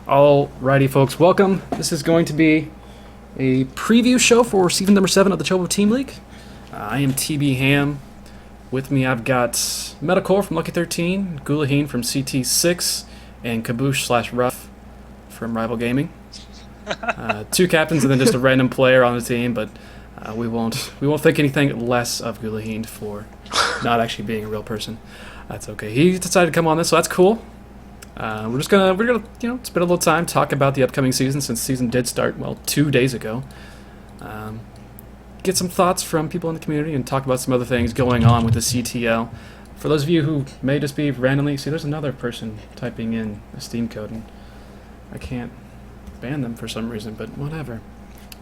Alrighty, folks, welcome. This is going to be a preview show for season number 7 of the Chobo Team League. I am TB Ham. With me, I've got Metacore from Lucky 13, Gulaheen from CT6, and Kaboosh/Ruff from Rival Gaming. Two captains and then just a random player on the team, but we won't think anything less of Gulaheen for not actually being a real person. That's okay. He decided to come on this, so that's cool. We're gonna spend a little time talk about the upcoming season, since season did start 2 days ago. Get some thoughts from people in the community and talk about some other things going on with the CTL. For those of you who may just be randomly see, there's another person typing in a Steam code, and I can't ban them for some reason, but whatever.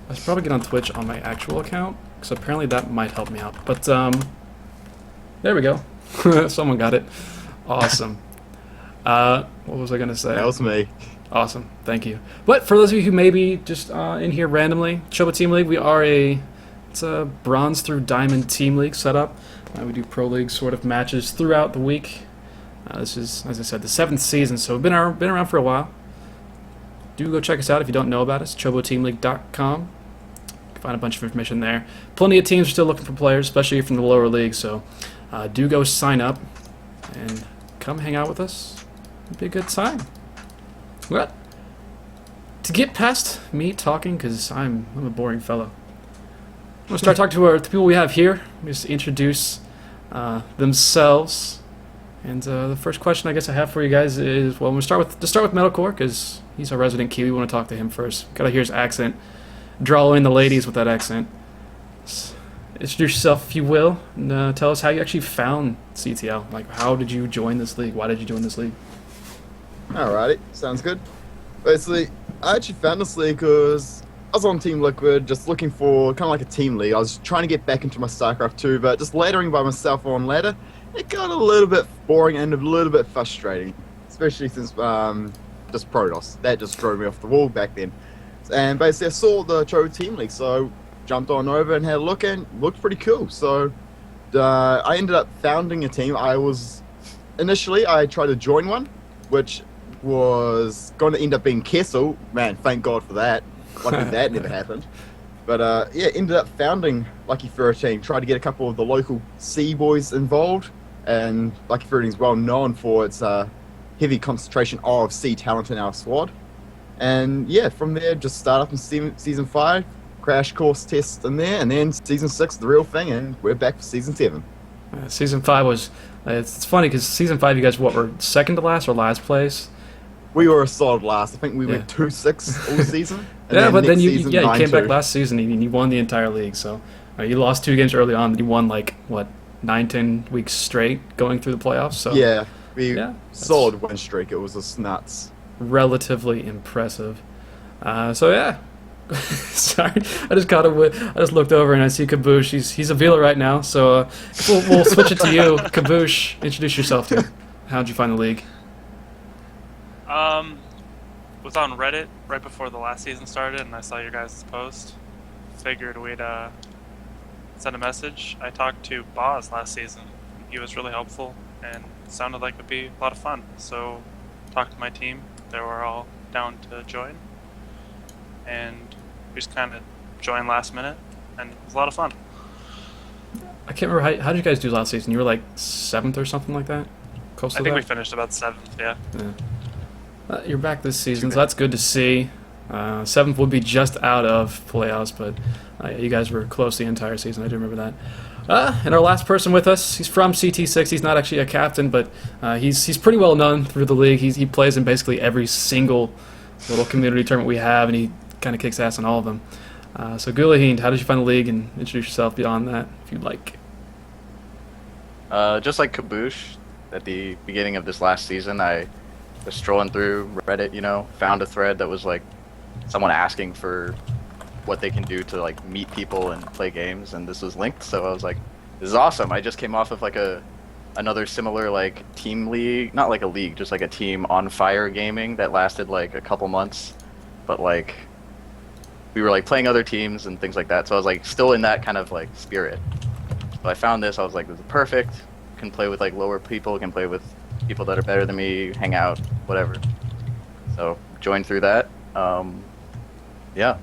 I should probably get on Twitch on my actual account, because apparently that might help me out. But there we go. Someone got it. Awesome. What was I gonna say? That was me. Awesome, thank you. But for those of you who may be just in here randomly, Chobo Team League, it's a bronze through diamond team league setup. We do pro league sort of matches throughout the week. This is, as I said, the 7th season, so we've been around for a while. Do go check us out if you don't know about us, choboteamleague.com. You can find a bunch of information there. Plenty of teams are still looking for players, especially from the lower league, so do go sign up and come hang out with us. It'd be a good time. But to get past me talking, because I'm a boring fellow, I'm going to start talking to the people we have here. Just introduce themselves. And the first question I guess I have for you guys is, well, we'll start with Metalcore, because he's our resident Kiwi. We want to talk to him first. Gotta hear his accent. Draw in the ladies with that accent. Introduce yourself, if you will, and tell us how you actually found CTL. Like, how did you join this league? Why did you join this league? Alrighty, sounds good. Basically, I actually found this league because I was on Team Liquid, just looking for kind of like a team league. I was trying to get back into my StarCraft 2, but just laddering by myself on ladder, it got a little bit boring and a little bit frustrating, especially since just Protoss. That just drove me off the wall back then. And basically, I saw the Chobo Team League, so jumped on over and had a look, and looked pretty cool. So I ended up founding a team. Initially I tried to join one, which was going to end up being Kessel. Man, thank God for that. Luckily that never happened. But yeah, ended up founding Lucky 13. Tried to get a couple of the local C boys involved, and Lucky 13 is well known for its heavy concentration of C talent in our squad. And yeah, from there just start up in season 5, crash course test in there, and then season 6 the real thing, and we're back for season 7. Season 5 was it's funny because season 5 you guys were second to last or last place? We were a solid last. I think we went 2-6 all season. Yeah, but then you came 9-2. back last season and you won the entire league. So you lost 2 games early on, but you won 9-10 weeks straight going through the playoffs. So yeah, solid win streak. It was just nuts. Relatively impressive. So yeah. Sorry, I just looked over and I see Kaboosh. He's a Vila right now, so we'll switch it to you. Kaboosh, introduce yourself to me. How'd you find the league? Was on Reddit right before the last season started, and I saw your guys' post. Figured we'd send a message. I talked to Boz last season. He was really helpful and sounded like it'd be a lot of fun. So talked to my team. They were all down to join, and we just kind of joined last minute, and it was a lot of fun. I can't remember how did you guys do last season? You were 7th or something like that. Close to I think that? we finished about 7th. Yeah. You're back this season, so that's good to see. 7th would be just out of playoffs, but you guys were close the entire season. I do remember that. And our last person with us, he's from CT6. He's not actually a captain, but he's pretty well known through the league. He plays in basically every single little community tournament we have, and he kind of kicks ass on all of them. So Gulaheen, how did you find the league, and introduce yourself beyond that, if you'd like. Just like Kaboosh, at the beginning of this last season, I was strolling through Reddit, found a thread that was someone asking for what they can do to meet people and play games, and this was linked, so I was like, this is awesome. I just came off of another similar team league, not a league, just a team on fire gaming that lasted a couple months, but we were playing other teams and things like that, so I was still in that kind of spirit. So I found this, I was like, this is perfect. Can play with lower people, can play with people that are better than me, hang out, whatever. So joined through that. Yeah,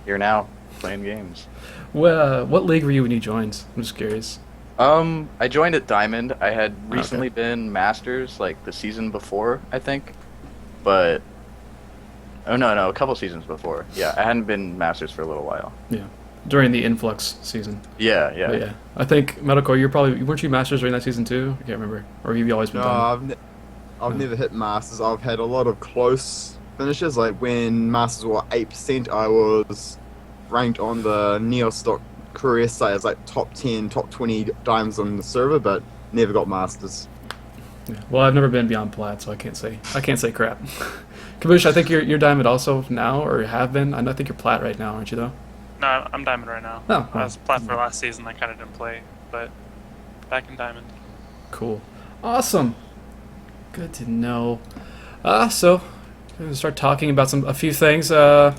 here now playing games. Well, what league were you when you joined? I'm just curious. I joined at Diamond. I had recently been Masters like the season before, I think, but oh no, a couple seasons before. Yeah, I hadn't been Masters for a little while. Yeah, during the influx season. Yeah. But yeah, I think Metalcore, weren't you Masters during that season too? I can't remember. Or have you always been? No, I've never hit Masters. I've had a lot of close finishes. Like when Masters were 8%, I was ranked on the Neostock career site as like top 10, top 20 diamonds on the server, but never got Masters. Yeah. Well, I've never been beyond plat, so I can't say crap. Kabush, I think you're diamond also now, or have been. I think you're plat right now, aren't you though? No, I'm diamond right now. Oh, I was plat for last season. I kind of didn't play, but back in diamond. Cool, awesome, good to know. So we're gonna start talking about a few things. As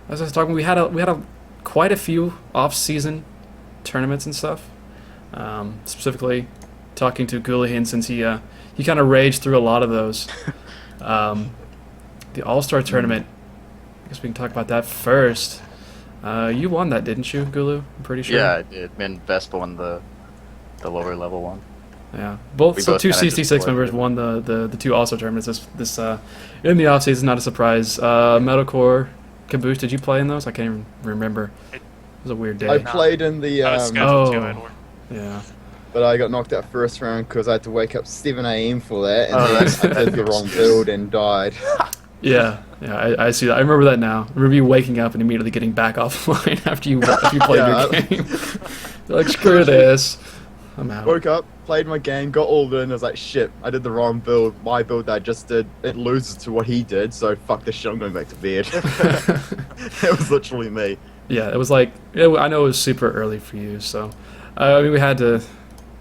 I was talking, we had quite a few off-season tournaments and stuff. Specifically, talking to Goulahin since he kind of raged through a lot of those. The All-Star tournament. I guess we can talk about that first. You won that, didn't you, Gulu? I'm pretty sure. Yeah, I did. Me and Vespa won the lower level one. Yeah, We both both two kinda just CC6 split members it. won the two All-Star tournaments this in the off season. Not a surprise. Metalcore, Caboose, did you play in those? I can't even remember. It was a weird day. I played in the, I was scheduled to. I'd work. Yeah. but I got knocked out first round because I had to wake up 7 a.m. for that, and Oh, then that's I did the wrong build and died. Yeah, I see that. I remember that now. I remember you waking up and immediately getting back offline after you played Yeah, your game. You're like, screw this. I'm out. Woke up, played my game, got all in, I was like, shit, I did the wrong build. My build that I just did, it loses to what he did, so fuck this shit, I'm going back to bed. It was literally me. Yeah, it was like, I know it was super early for you, so I mean, I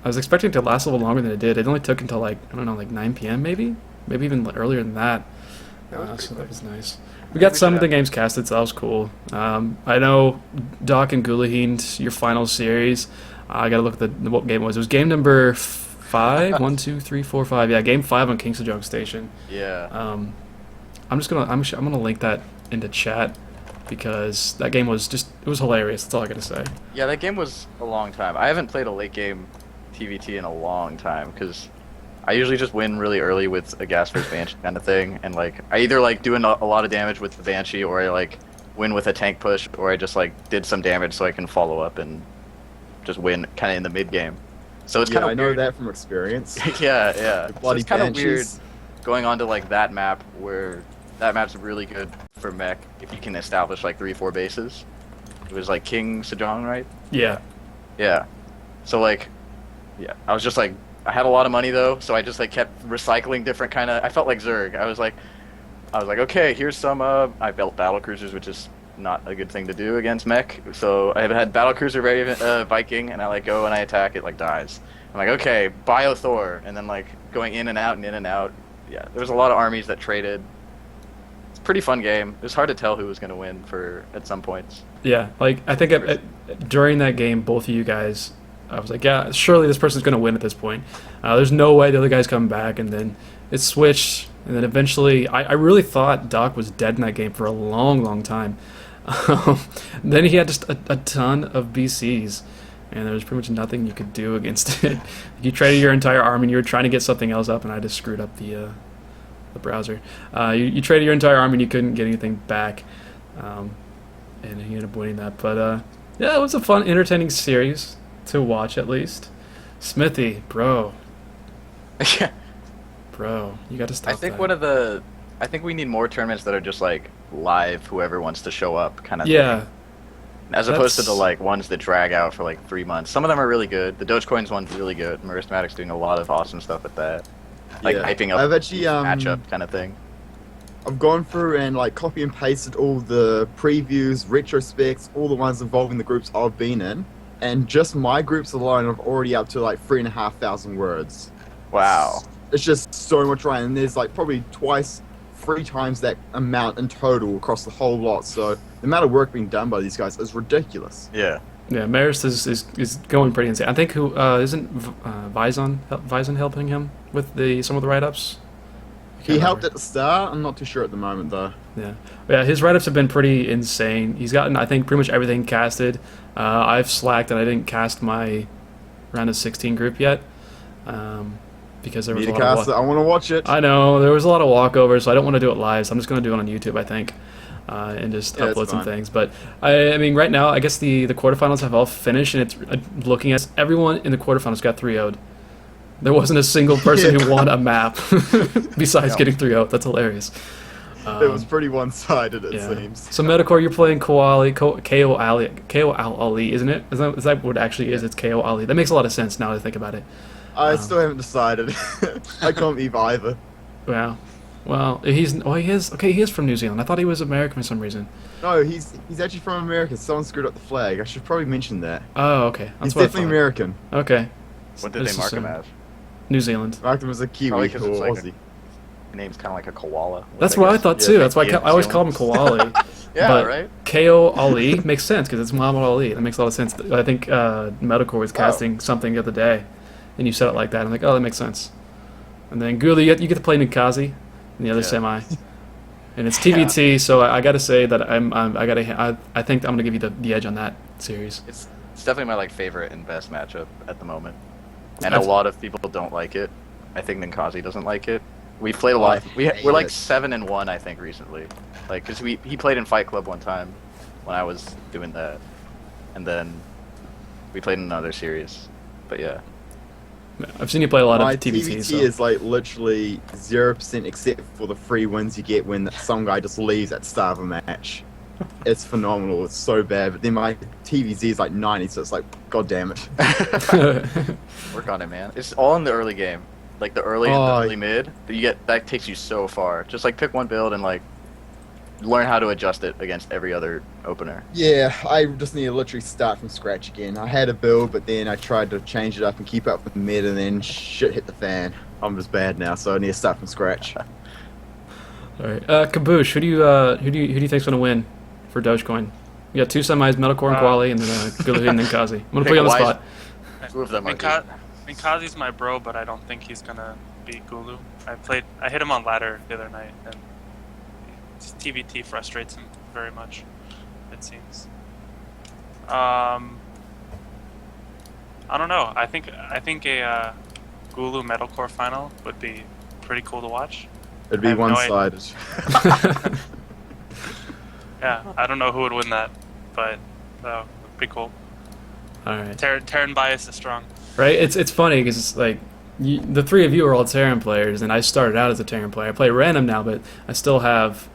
was expecting it to last a little longer than it did. It only took until like 9 p.m. maybe even earlier than that. So that was nice. We got some of the games casted, so that was cool. I know Doc and Goulahin, your final series. I gotta look at what game it was. It was game number 5. 1, 2, 3, 4, 5. Yeah, game 5 on King's Jog Station. Yeah. I'm gonna link that into chat because that game was it was hilarious. That's all I gotta say. Yeah, that game was a long time. I haven't played a late game TVT in a long time because I usually just win really early with a gas first Banshee kind of thing, and like I either like doing a lot of damage with the Banshee, or I like win with a tank push, or I just like did some damage so I can follow up and just win kind of in the mid game. So it's Yeah, kind of I know that from experience. yeah. So Bloody it's kind of weird Banshees. going on to like that map where that map's really good for mech if you can establish like 3-4 bases. It was like King Sejong, right? Yeah. Yeah. So like, yeah, I was just like, I had a lot of money though, so I just like kept recycling different kind of. I felt like Zerg. I was like, okay, here's some. I built battle cruisers, which is not a good thing to do against mech. So I had battle cruiser Viking, and I like go and I attack, it like dies. I'm like, okay, Bio Thor, and then like going in and out and in and out. Yeah, there was a lot of armies that traded. It's a pretty fun game. It was hard to tell who was gonna win at some points. Yeah, like I think during that game, both of you guys, I was like, yeah, surely this person's going to win at this point. There's no way the other guy's coming back, and then it switched, and then eventually, I really thought Doc was dead in that game for a long, long time. Then he had just a ton of BCs, and there was pretty much nothing you could do against it. You traded your entire army, and you were trying to get something else up, and I just screwed up the browser. You traded your entire army, and you couldn't get anything back, and he ended up winning that. But yeah, it was a fun, entertaining series to watch, at least. Smithy, bro, Yeah. you got to stop. I think that. I think we need more tournaments that are just like live, whoever wants to show up kind of Yeah, thing. As opposed to the That's- like ones that drag out for like 3 months. Some of them are really good. The Dogecoin's one's really good. Marismatic's doing a lot of awesome stuff with that. Like Yeah. hyping up I've actually matchup kind of thing. I've gone through and like copy and pasted all the previews, retrospects, all the ones involving the groups I've been in, and just my groups alone are already up to like 3,500 words. Wow. It's just so much right, and there's like probably 3 times that amount in total across the whole lot. So the amount of work being done by these guys is ridiculous. Yeah. yeah. Marist is going pretty insane. I think isn't Vizon helping him with some of the write-ups? He helped at the start. I'm not too sure at the moment though. Yeah, his write-ups have been pretty insane. He's gotten, I think, pretty much everything casted. I've slacked and I didn't cast my round of 16 group yet because there was Need a to lot cast of it. I want to watch it. I know there was a lot of walkovers, so I don't want to do it live. So I'm just going to do it on YouTube, I think, and just Yeah, upload that's some fine. things. But I mean, right now, I guess the quarterfinals have all finished, and it's looking at everyone in the quarterfinals got 3-0'd. There wasn't a single person who won a map besides getting 3-0. That's hilarious. It was pretty one-sided, it seems. So Metacore, you're playing KO Ali, isn't it? Is that what it actually is? It's KO Ali. That makes a lot of sense now that I think about it. I still haven't decided. I can't be either. Wow. Well, he is from New Zealand. I thought he was American for some reason. No, he's actually from America. Someone screwed up the flag. I should probably mention that. Oh, okay. That's He's what I definitely thought. American. Okay. What did they mark him as? New Zealand. Marked him as a Kiwi Probably or 'cause it's like Aussie. Name's kind of like a koala. That's what I guess. thought too. That's why yeah, I always called him Koali. Yeah, but right? KO Ali makes sense because it's Muhammad Ali. That makes a lot of sense. I think Metacore was casting something the other day, and you said it like that. I'm like, oh, that makes sense. And then Guli, you get to play Nikazi in the other semi, and it's TVT. So I got to say that I think I'm gonna give you the edge on that series. It's definitely my favorite and best matchup at the moment, and a lot of people don't like it. I think Ninkazi doesn't like it. We played a lot. We're 7-1, I think, recently. Because he played in Fight Club one time when I was doing that, and then we played in another series. But yeah, I've seen you play a lot My of TVT. TVT So. is literally 0% except for the free wins you get when some guy just leaves at the start of a match. It's phenomenal. It's so bad. But then my TVZ is 90, so it's god damn it. work on it, man. It's all in the early game. The early and the early mid, that takes you so far. Just pick one build and learn how to adjust it against every other opener. Yeah, I just need to literally start from scratch again. I had a build, but then I tried to change it up and keep up with the mid, and then shit hit the fan. I'm just bad now, so I need to start from scratch. All right, Kaboosh, who do you think's gonna win for Dogecoin? You got two semis, Metacore and Koali, and then Guli and then Kazi. I'm gonna put you on the spot. Two of them are good. Kazi's my bro, but I don't think he's gonna beat Gulu. I hit him on ladder the other night, and TVT frustrates him very much, it seems. I don't know. I think a Gulu Metalcore final would be pretty cool to watch. It'd be one-sided. Yeah, I don't know who would win that, but it'd be cool. All right. Terran bias is strong. Right? It's funny because it's the three of you are all Terran players, and I started out as a Terran player. I play random now, but I still have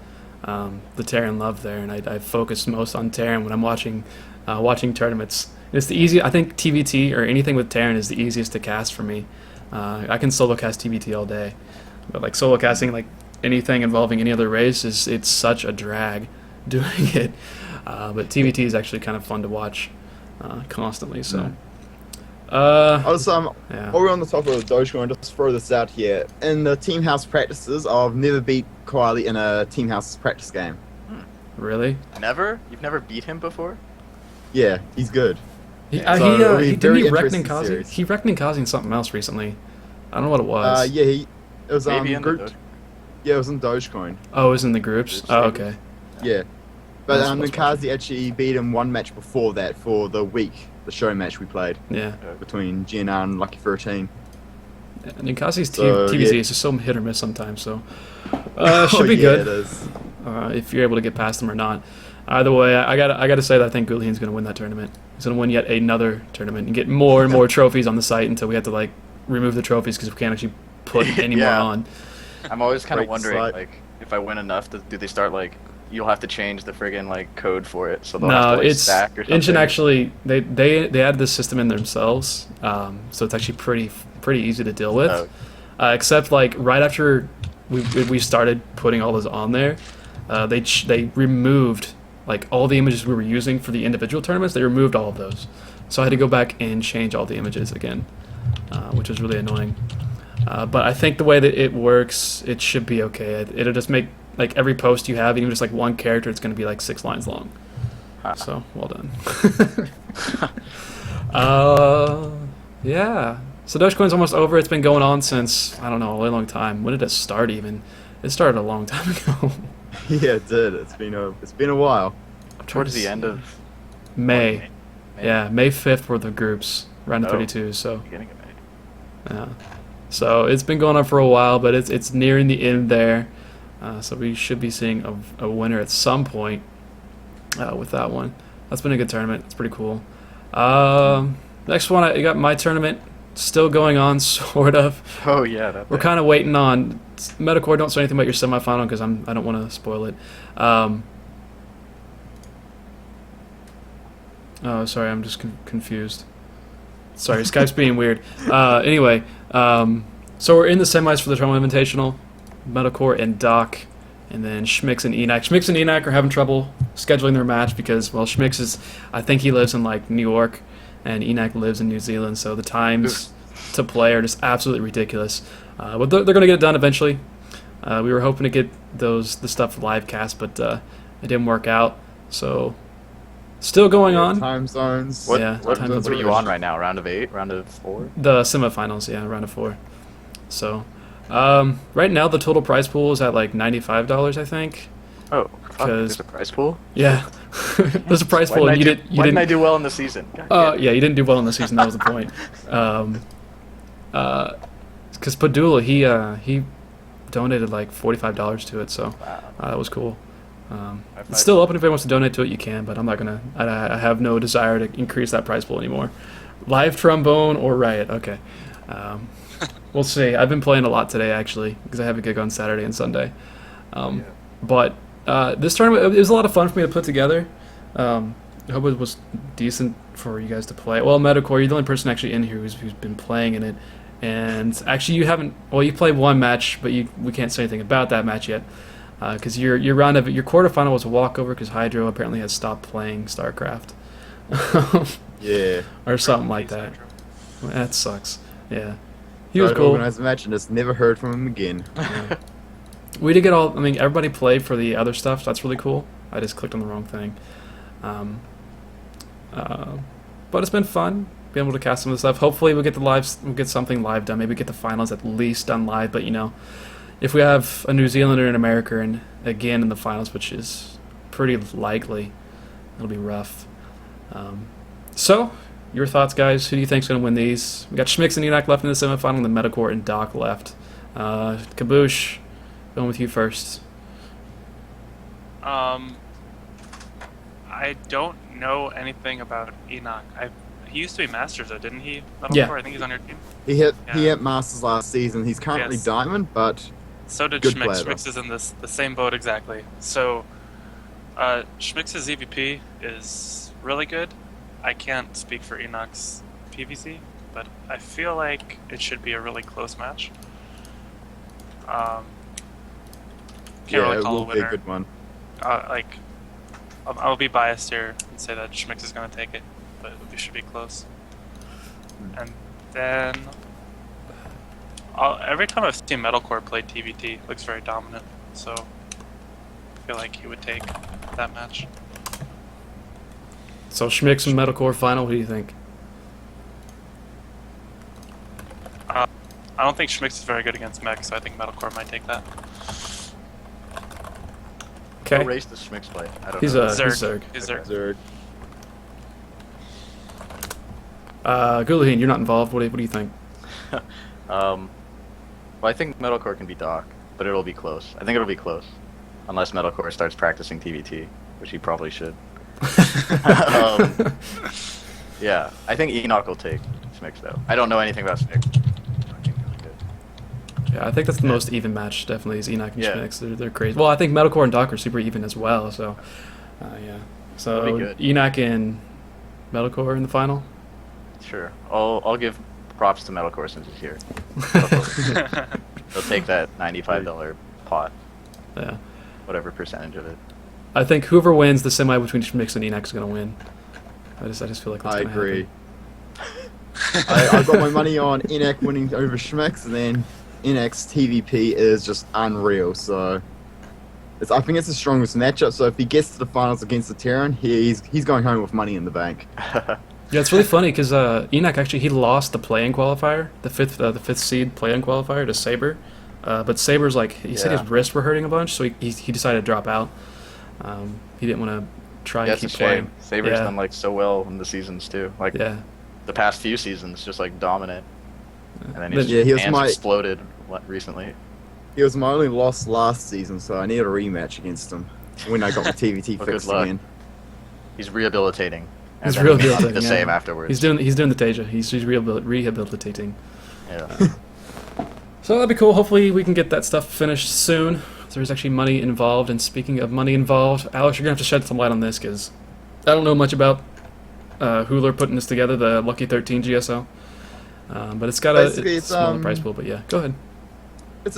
the Terran love there, and I focus most on Terran when I'm watching tournaments. It's the easy. I think TVT or anything with Terran is the easiest to cast for me. I can solo cast TVT all day, but solo casting anything involving any other race it's such a drag doing it. But TVT is actually kind of fun to watch constantly. So. Also, while we're on the topic of Dogecoin, just throw this out here. In the team house practices, I've never beat Koali in a team house practice game. Really? Never? You've never beat him before? Yeah, he's good. He it'll be didn't he very wreck interesting Ninkazi? series. He wrecked Ninkazi in something else recently. I don't know what it was. Yeah, it was Maybe in the group. Yeah, it was in Dogecoin. Oh, it was in the groups? Groups, Oh, maybe. okay. Yeah, but That's Ninkazi actually beat him one match before that for the week, the show match we played Yeah. between GNR and Lucky 13. Ninkazi's So, TVZ yeah. is just so hit or miss sometimes, so should be Oh, yeah, good it is. if you're able to get past them or not. Either way, I gotta say that I think Gulian's gonna win that tournament. He's gonna win yet another tournament and get more and more trophies on the site until we have to remove the trophies because we can't actually put any more Yeah. on. I'm always kind of Great wondering, site. if I win enough, do they start you'll have to change the friggin' code for it, so they'll have No, to it's stack or something. Engine actually they added this system in themselves, so it's actually pretty easy to deal with. Oh. Except right after we started putting all those on there, they removed all the images we were using for the individual tournaments. They removed all of those, so I had to go back and change all the images again, which was really annoying. But I think the way that it works, it should be okay. It'll just make every post you have, even just one character, it's going to be 6 lines long. So well done. Yeah. So Dogecoin's almost over. It's been going on since, I don't know, a really long time. When did it start even? It started a long time ago. Yeah, it did. It's been a while. Towards the end of May. May. Yeah, May 5th were the groups, round of Oh. 32, so Beginning of May. yeah. So it's been going on for a while, but it's nearing the end there. So we should be seeing a winner at some point with that one. That's been a good tournament. It's pretty cool. Next one, I got my tournament still going on, sort of. Oh yeah, that We're thing. kind of waiting on Metacore. Don't say anything about your semifinal because I don't want to spoil it. Oh, sorry, I'm just confused. Sorry, Skype's being weird. Anyway, so we're in the semis for the Tournament Invitational. Metacore and Doc, and then Schmix and Enac. Schmix and Enac are having trouble scheduling their match because, well, Schmix is, I think he lives in like New York, and Enac lives in New Zealand, so the times to play are just absolutely ridiculous. But they're going to get it done eventually. We were hoping to get the stuff live cast, but it didn't work out. So still going on. Time zones. What, Yeah, what, time what zones are you on right now? Round of 8? Round of 4? The semifinals, yeah, round of 4. So right now the total prize pool is at like $95, I think. Oh, fuck, 'Cause- there's a prize pool? Yeah, there's a prize Why pool, didn't, and you I, didn't. do, why didn't I do well in the season? God damn it. Yeah, you didn't do well in the season. That was the point. Because Padula, he donated like $45 to it, so Wow. that was cool. High It's five. still open if anyone wants to donate to it. You can, but I'm not gonna. I have no desire to increase that prize pool anymore. Live trombone or Riot? Okay, we'll see. I've been playing a lot today actually because I have a gig on Saturday and Sunday. Yeah. But this tournament, it was a lot of fun for me to put together. I hope it was decent for you guys to play. Well, Metacore, you're the only person actually in here who's been playing in it. And actually, you haven't. Well, you played one match, but we can't say anything about that match yet, because your quarterfinal was a walkover because Hydro apparently has stopped playing StarCraft, Yeah. or something like that. That sucks. Yeah, he was Tried to cool. organize a match and just never heard from him again. Yeah. We did get all. I mean, everybody played for the other stuff. So that's really cool. I just clicked on the wrong thing. But it's been fun being able to cast some of the stuff. Hopefully, we'll get something live done. Maybe get the finals at least done live. But if we have a New Zealander and America and again in the finals, which is pretty likely, it'll be rough. So, your thoughts, guys? Who do you think's going to win these? We got Schmix and Enac left in the semifinal, and then Metacore and Doc left. Kaboosh, going with you first. I don't know anything about Enoch. He used to be Masters, though, didn't he? Yeah. I think he's on your team. He hit Yeah. Masters last season. He's currently Yes. Diamond, but So did Good Schmix. player, though. Schmix is in the same boat exactly. So, Schmix's EVP is really good. I can't speak for Enoch's PVC, but I feel like it should be a really close match. Can't yeah, really it call a will be a winner. good one. I'll be biased here and say that Schmix is going to take it, but it should be close. And then every time I've seen Metalcore play TVT, it looks very dominant. So I feel like he would take that match. So Schmix and Metalcore final. What do you think? I don't think Schmix is very good against mech, so I think Metalcore might take that. Okay. What race does Schmix play? I don't He's know. a Zerg. Zerg. He's Zerg. Zerg. Gulahin, you're not involved. What do you think? Well, I think Metalcore can be Doc, but it'll be close. I think it'll be close. Unless Metalcore starts practicing TVT, which he probably should. Yeah, I think Enoch will take Schmix, though. I don't know anything about Schmix. Yeah, I think that's the most even match. Definitely is Enoch and Yeah. Schmix. They're crazy. Well, I think Metalcore and Doc are super even as well. So, yeah. So That'll be good. Enoch and Metalcore in the final. Sure. I'll give props to Metalcore since he's here. He'll take that $95 pot, Yeah. whatever percentage of it. I think whoever wins the semi between Schmix and Enoch is going to win. I just feel like that's I going to agree. happen. I've got my money on Enac winning over Schmex, and then Enac's TVP is just unreal. So I think it's the strongest matchup. So if he gets to the finals against the Terran, he's going home with money in the bank. Yeah, it's really funny because Enoch actually he lost the play-in qualifier, the fifth seed play-in qualifier to Saber, but Saber's like he said his Yeah. wrists were hurting a bunch, so he decided to drop out. He didn't want to try Yeah, and it's a keep shame. playing. Saber's Yeah. done like so well in the seasons too. Like Yeah, the past few seasons, just like dominant. And then But- Yeah, he was hands my- exploded recently. He was my only loss last season, so I need a rematch against him when I got my TVT Well, good fixed luck. again. He's rehabilitating. And He's then he'll be rehabilitating, the yeah. same afterwards. he's doing the Teja. He's rehabilitating. Yeah. So that'd be cool. Hopefully we can get that stuff finished soon. There's actually money involved, and speaking of money involved, Alex, you're gonna have to shed some light on this because I don't know much about Hooler putting this together, the Lucky 13 GSO. But it's got Basically, a it's, small price pool. But yeah, go ahead. It's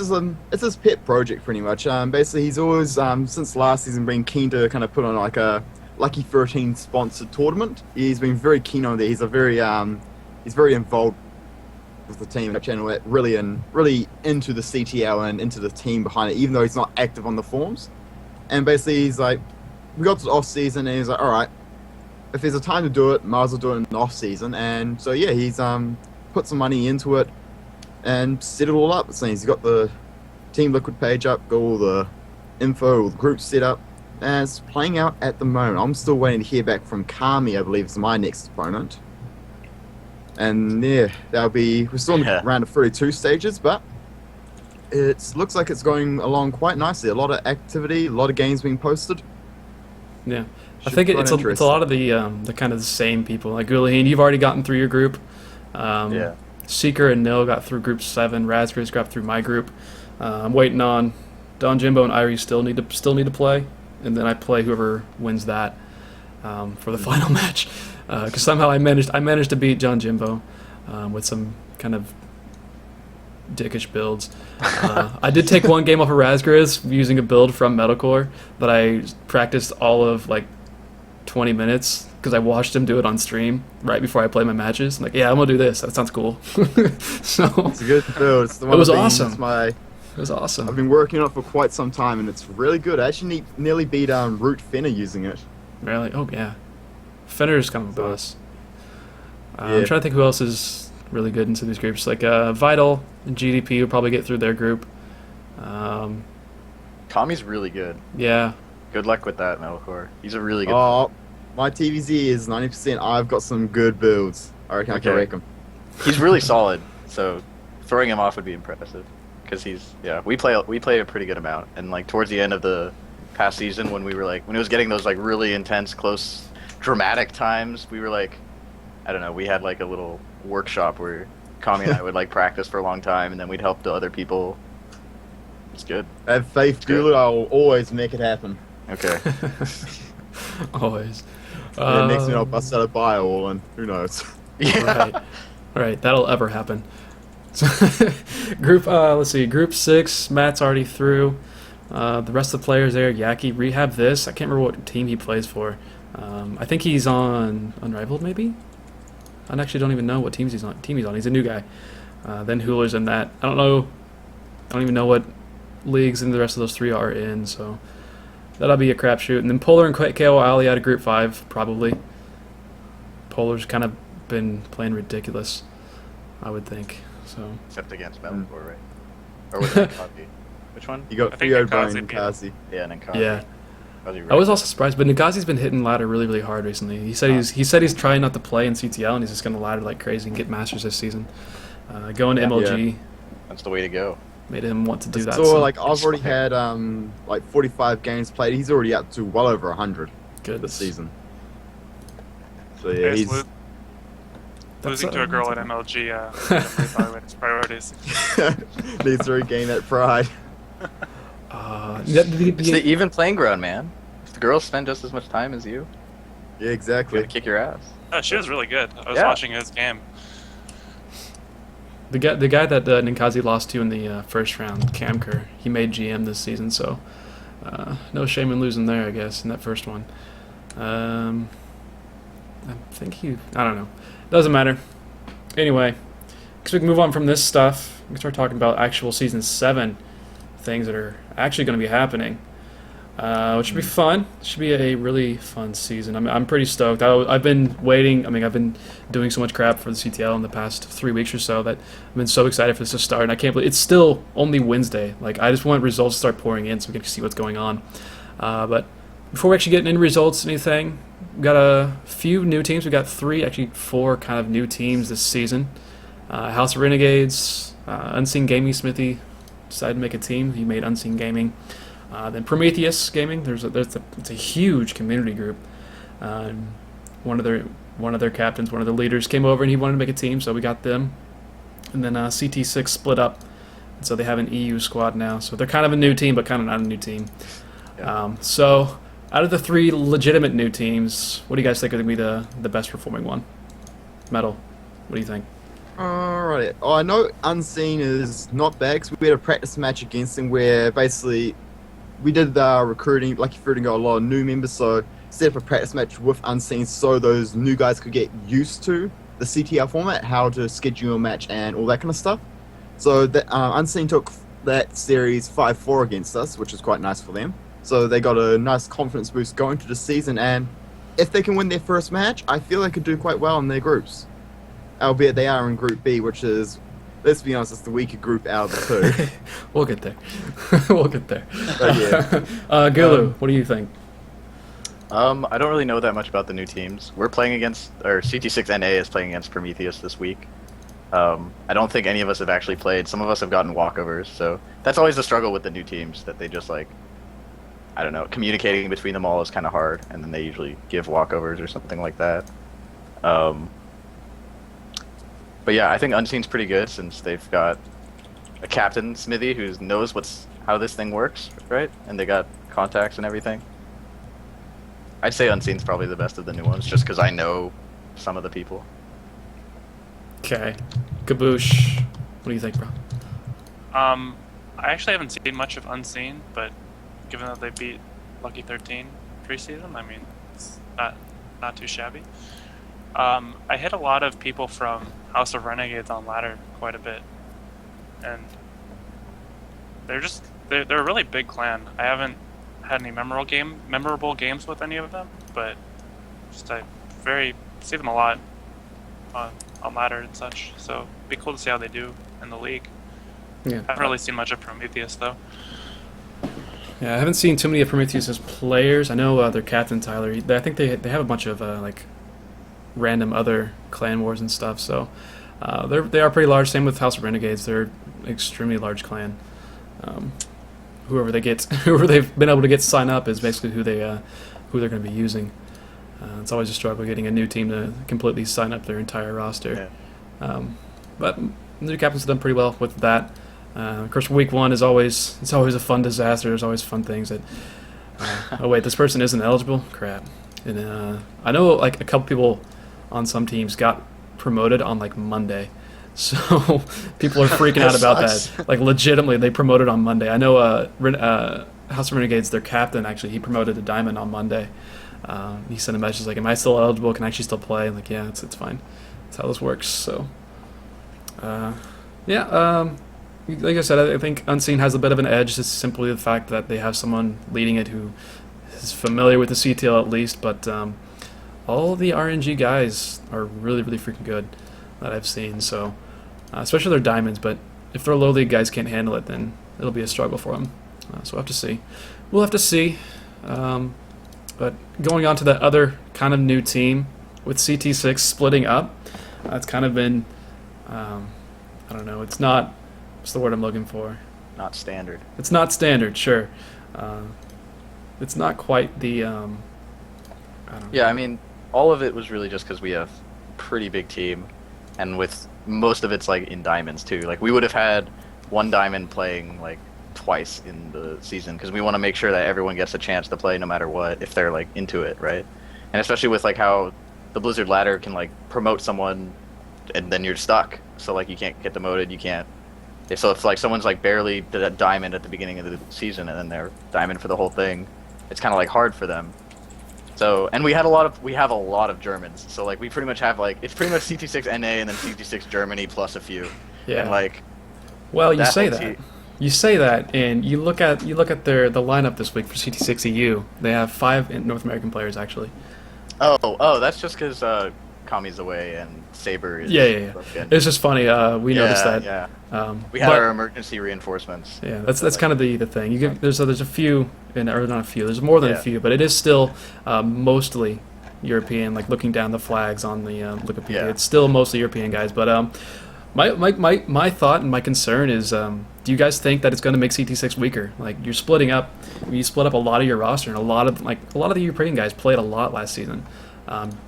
his pet project pretty much. Basically, he's always since last season been keen to kind of put on like a Lucky 13 sponsored tournament. He's been very keen on that. He's he's very involved with the team channel, really into the CTL and into the team behind it, even though he's not active on the forums. And basically, he's like, we got to the off season, and he's like, all right, if there's a time to do it, might as well do it in the off season. And so yeah, he's put some money into it and set it all up. It seems he's got the Team Liquid page up, got all the info, all the groups set up, and it's playing out at the moment. I'm still waiting to hear back from Kami, I believe is my next opponent. And yeah, we're still in the round of 32 stages, but it looks like it's going along quite nicely. A lot of activity, a lot of games being posted. Yeah, I Should think be quite it's a interesting. lot of the kind of the same people. Like Gulaheen, you've already gotten through your group. Yeah. Seeker and Nil got through group 7. Raspberries got through my group. I'm waiting on Don Jimbo and Irie still need to play, and then I play whoever wins that for the final match. Because somehow I managed to beat John Jimbo with some kind of dickish builds. I did take one game off of Raspberries using a build from Metalcore that I practiced all of like 20 minutes because I watched him do it on stream right before I play my matches. I'm like, yeah, I'm gonna do this. That sounds cool. So It's a good build. It's the one It was I've been- awesome. It's my it was awesome. I've been working on it for quite some time, and it's really good. I actually nearly beat Root Fenner using it. Really? Oh yeah. Fenner's kind of a So- boss. I'm Yeah. trying to think who else is really good into these groups. Like Vital and GDP will probably get through their group. Kami's really good. Yeah. Good luck with that, Metalcore. He's a really good. Oh, my TVZ is 90%. I've got some good builds. I reckon I can Okay. wreck them. He's really solid. So throwing him off would be impressive. Because we play a pretty good amount. And like towards the end of the past season, when it was getting those like really intense, close, dramatic times, we were like, I don't know, we had like a little workshop where Kami and I would like practice for a long time, and then we'd help the other people. It's good. Have faith, good. Gula. I'll always make it happen. Okay. Always. And next minute I'll bust out a bio all, and who knows? Right. Right. That'll ever happen. Let's see. Group 6. Matt's already through. The rest of the players there. Yaki, Rehab this. I can't remember what team he plays for. I think he's on Unrivaled, maybe. I actually don't even know what team he's on. He's a new guy. Then Hooler's in that. I don't even know what leagues and the rest of those 3 are in. So that'll be a crapshoot. And then Polar and KO Ali out of Group 5 probably. Polar's kind of been playing ridiculous, I would think. So Except against Metalcore, right? Or was it Kazi? Which one? You got I think Theo, Nkazi Brian, and beat him. Kazi. Yeah, and then Kazi. yeah. Kazi I was also surprised, but Nagazi's been hitting ladder really, really hard recently. He said he's trying not to play in CTL, and he's just going to ladder like crazy and get masters this season. Going to MLG That's the way to go. made him want to do that. So like I've already had like 45 games played. He's already up to well over 100 good this season. So yeah, He's he's losing to a girl at MLG. Reevaluate his priorities. needs to regain that pride. It's the even playing ground, man. If the girls spend just as much time as you, Yeah, you're exactly. gonna kick your ass. Oh, she was really good. I was Yeah. watching his game. the guy that Nkazi lost to in the first round, Camker, he made GM this season, so no shame in losing there, I guess, in that first one. I don't know. Doesn't matter. Anyway, because we can move on from this stuff, we can start talking about actual Season 7 things that are actually going to be happening. Which should be fun. Should be a really fun season. I'm pretty stoked. I've been waiting. I mean, I've been doing so much crap for the CTL in the past 3 weeks or so that I've been so excited for this to start. And I can't believe it's still only Wednesday. Like, I just want results to start pouring in so we can see what's going on. But before we actually get into results, anything, we got a few new teams. We got 3, actually 4 kind of new teams this season. House of Renegades, Unseen Gaming Smithy decided to make a team. He made Unseen Gaming. Then Prometheus Gaming, it's a huge community group. One of their captains, one of the leaders, came over and he wanted to make a team, so we got them. And then CT6 split up, and so they have an EU squad now. So they're kind of a new team, but kind of not a new team. Yeah. So out of the 3 legitimate new teams, what do you guys think are going to be the best performing one? Metal, what do you think? Alright. Oh, I know Unseen is not bad because we had a practice match against him where basically we did the recruiting, Lucky Fruit, and got a lot of new members, so set up a practice match with Unseen so those new guys could get used to the CTL format, how to schedule a match and all that kind of stuff. So that Unseen took that series 5-4 against us, which is quite nice for them. So they got a nice confidence boost going to the season, and if they can win their first match, I feel they could do quite well in their groups. Albeit they are in Group B, which is, let's be honest, it's the weaker group out of the 2. We'll get there. We'll get there. But yeah. Gulu, what do you think? I don't really know that much about the new teams. We're playing against, or CT6NA is playing against Prometheus this week. I don't think any of us have actually played. Some of us have gotten walkovers, so that's always the struggle with the new teams, that they just like, I don't know, communicating between them all is kind of hard, and then they usually give walkovers or something like that. But yeah, I think Unseen's pretty good since they've got a captain, Smithy, who knows how this thing works, right? And they got contacts and everything. I'd say Unseen's probably the best of the new ones, just because I know some of the people. Okay. Kaboosh, what do you think, bro? I actually haven't seen much of Unseen, but given that they beat Lucky 13 preseason, I mean, it's not too shabby. I hit a lot of people from House of Renegades on ladder quite a bit, and they're a really big clan. I haven't had any memorable games with any of them, but just I see them a lot on ladder and such. So it'd be cool to see how they do in the league. Yeah. I haven't really seen much of Prometheus though. Yeah, I haven't seen too many of Prometheus' players. I know their captain Tyler. I think they have a bunch of like random other clan wars and stuff. So they are pretty large. Same with House of Renegades. They're an extremely large clan. Whoever they've been able to get to sign up is basically who they're going to be using. It's always a struggle getting a new team to completely sign up their entire roster. Yeah. But the new captains have done pretty well with that. Of course, week 1 is always a fun disaster. There's always fun things that. Oh wait, this person isn't eligible. Crap. And I know like a couple people on some teams got promoted on like Monday, so people are freaking out about that. Like legitimately, they promoted on Monday. I know House of Renegades, their captain actually, he promoted to Diamond on Monday. He sent a message like, "Am I still eligible? Can I actually still play?" I'm like, yeah, it's fine. That's how this works. So, yeah. Like I said, I think Unseen has a bit of an edge. Just simply the fact that they have someone leading it who is familiar with the CTL at least. But all the RNG guys are really, really freaking good that I've seen. So, especially their diamonds. But if their low league guys can't handle it, then it'll be a struggle for them. So we'll have to see. We'll have to see. But going on to that other kind of new team with CT6 splitting up, it's kind of been, I don't know, it's not, what's the word I'm looking for? Not standard. It's not standard, sure. It's not quite the, I don't know. Yeah, I mean, all of it was really just because we have a pretty big team, and with most of it's like in diamonds too. Like we would have had one diamond playing like twice in the season because we want to make sure that everyone gets a chance to play no matter what if they're like into it, right? And especially with like how the Blizzard ladder can like promote someone and then you're stuck, so like you can't get demoted, you can't. So if like someone's like barely a diamond at the beginning of the season and then they're diamond for the whole thing, it's kind of like hard for them. So, and we have a lot of Germans, so like we pretty much have like, it's pretty much CT6 NA and then CT6 Germany plus a few. Yeah. And like, well, you that say whole that. You say that, and you look at the lineup this week for CT6 EU. They have 5 North American players actually. Oh, that's just because Kami's away and Saber is. Yeah. broken. It's just funny. We noticed that. Yeah. We but- had our emergency reinforcements. Yeah, that's kind of the thing. You get there's a few, or not a few. There's more than a Yeah. few, but it is still mostly European. Like looking down the flags on the Wikipedia, Yeah. it's still mostly European guys. But my thought and my concern is, do you guys think that it's going to make CT6 weaker? Like you're splitting up, you split up a lot of your roster, and a lot of the European guys played a lot last season.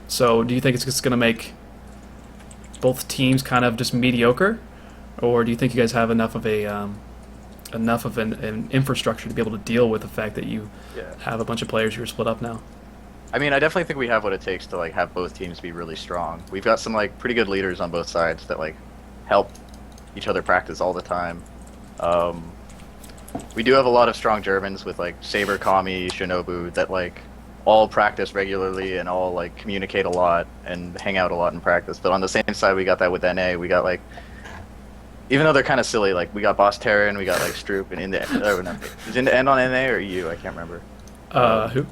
So do you think it's just going to make both teams kind of just mediocre, or do you think you guys have enough of an infrastructure to be able to deal with the fact that you Yeah. have a bunch of players who are split up now? I mean, I definitely think we have what it takes to like have both teams be really strong. We've got some like pretty good leaders on both sides that like help each other practice all the time. We do have a lot of strong Germans with like Saber, Kami, Shinobu that like all practice regularly and all like communicate a lot and hang out a lot in practice. But on the same side, we got that with NA. We got like, even though they're kind of silly, like we got Boss Terran, we got like Stroop, and is Into End on NA or EU? I can't remember. Who?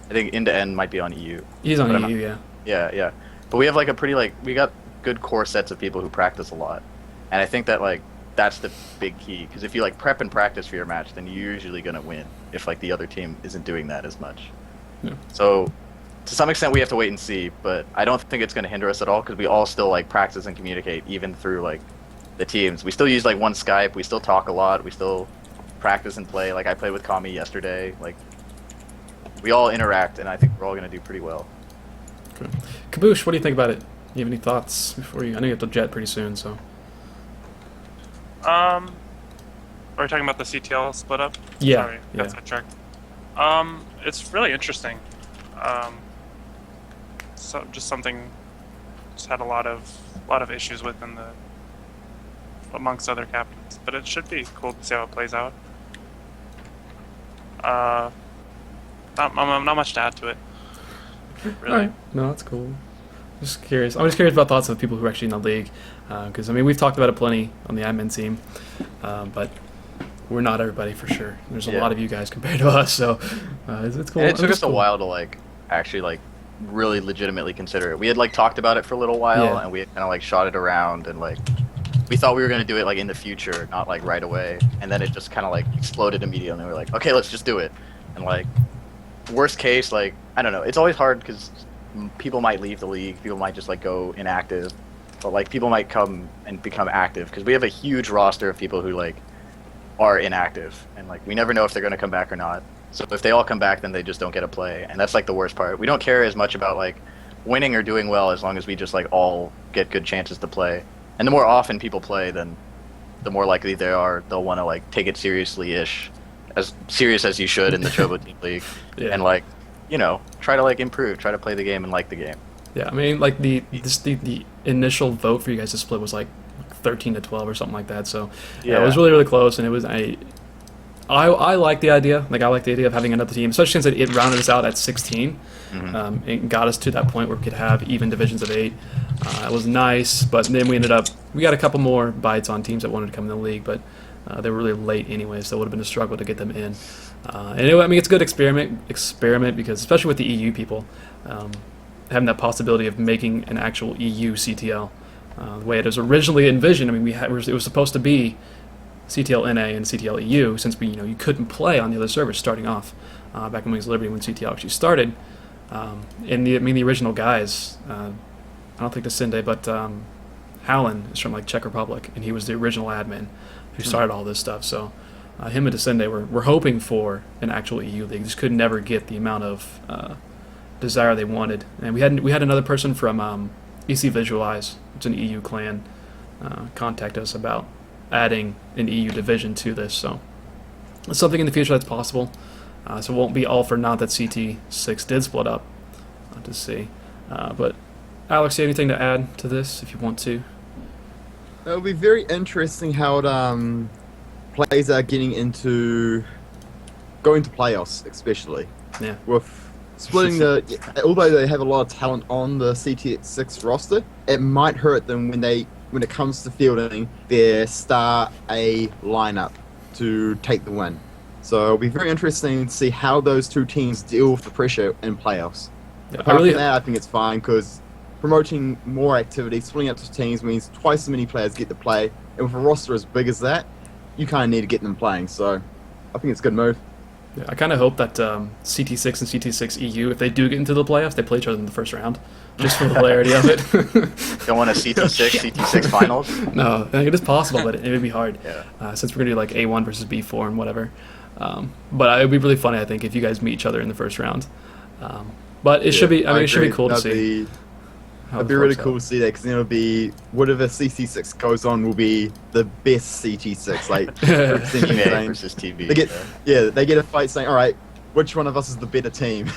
I think Into End might be on EU. He's on but I'm EU, yeah. Yeah. But we have like a pretty like we got good core sets of people who practice a lot, and I think that like that's the big key, because if you like prep and practice for your match, then you're usually gonna win. If like the other team isn't doing that as much. Yeah. So to some extent we have to wait and see, but I don't think it's gonna hinder us at all, because we all still like practice and communicate even through like the teams. We still use like one Skype. We still talk a lot. We still practice and play. Like I played with Kami yesterday. Like we all interact, and I think we're all gonna do pretty well. Okay. Kaboosh, what do you think about it? You have any thoughts before you? I know you have to jet pretty soon, so. Are we talking about the CTL split up? Yeah, Sorry, yeah. got sidetracked. It's really interesting. So just something just had a lot of issues with in the amongst other captains, but it should be cool to see how it plays out. Not much to add to it. Really. All right. No, that's cool. Just curious. I'm just curious about thoughts of people who are actually in the league, because I mean we've talked about it plenty on the admin team, but we're not everybody for sure. There's a Yeah. lot of you guys compared to us, so it's cool. And it took It's us a cool. while to like actually like really legitimately consider it. We had like talked about it for a little while, Yeah. and we had kind of like shot it around, and like we thought we were gonna do it like in the future, not like right away. And then it just kind of like exploded immediately. And we were like, okay, let's just do it. And like worst case, like I don't know. It's always hard because people might leave the league. People might just like go inactive, but like people might come and become active, because we have a huge roster of people who like are inactive, and like we never know if they're gonna come back or not. So if they all come back, then they just don't get a play, and that's like the worst part. We don't care as much about like winning or doing well as long as we just like all get good chances to play. And the more often people play, then the more likely they'll want to like take it seriously-ish, as serious as you should in the Chobo Team League, Yeah. and like try to like improve, try to play the game and like the game. Yeah, I mean, like the initial vote for you guys to split was like 13-12 or something like that. So yeah, it was really really close, and it was I like the idea. Like I like the idea of having another team, especially since it rounded us out at 16. Mm-hmm. It got us to that point where we could have even divisions of 8. It was nice, but then we got a couple more bites on teams that wanted to come in the league, but they were really late anyway, so it would have been a struggle to get them in. I mean, it's a good experiment because especially with the EU people, having that possibility of making an actual EU CTL, the way it was originally envisioned. I mean, it was supposed to be CTL NA and CTL EU, since you couldn't play on the other servers starting off back in Wings of Liberty when CTL actually started. The original guys, I don't think Descende, but Hallen is from like Czech Republic, and he was the original admin who started all this stuff. So him and Descende were hoping for an actual EU league. Just could never get the amount of desire they wanted. And we had another person from EC Visualize, it's an EU clan, contact us about adding an EU division to this. So it's something in the future that's possible. So it won't be all for naught that CT6 did split up. To see. But Alex, you have anything to add to this if you want to? It'll be very interesting how it plays out going to playoffs, especially. Yeah. With splitting although they have a lot of talent on the CT6 roster, it might hurt them when it comes to fielding their star A lineup. to take the win. So it'll be very interesting to see how those two teams deal with the pressure in playoffs. Yeah, Apart from that, I think it's fine because promoting more activity, splitting up to teams means twice as many players get to play. And with a roster as big as that, you kind of need to get them playing. So I think it's a good move. Yeah, I kind of hope that CT6 and CT6 EU, if they do get into the playoffs, they play each other in the first round, just for the hilarity of it. Don't want a CT6 finals? No, I think it is possible, but it would be hard. Yeah. Since we're going to do like A1 versus B4 and whatever. But it would be really funny, I think, if you guys meet each other in the first round. But it should be. I mean, it should be cool to see. It'd be really cool to see that because it'll be whatever CT6 goes on will be the best CT6. Like teammate versus TV. They get a fight saying, all right, which one of us is the better team,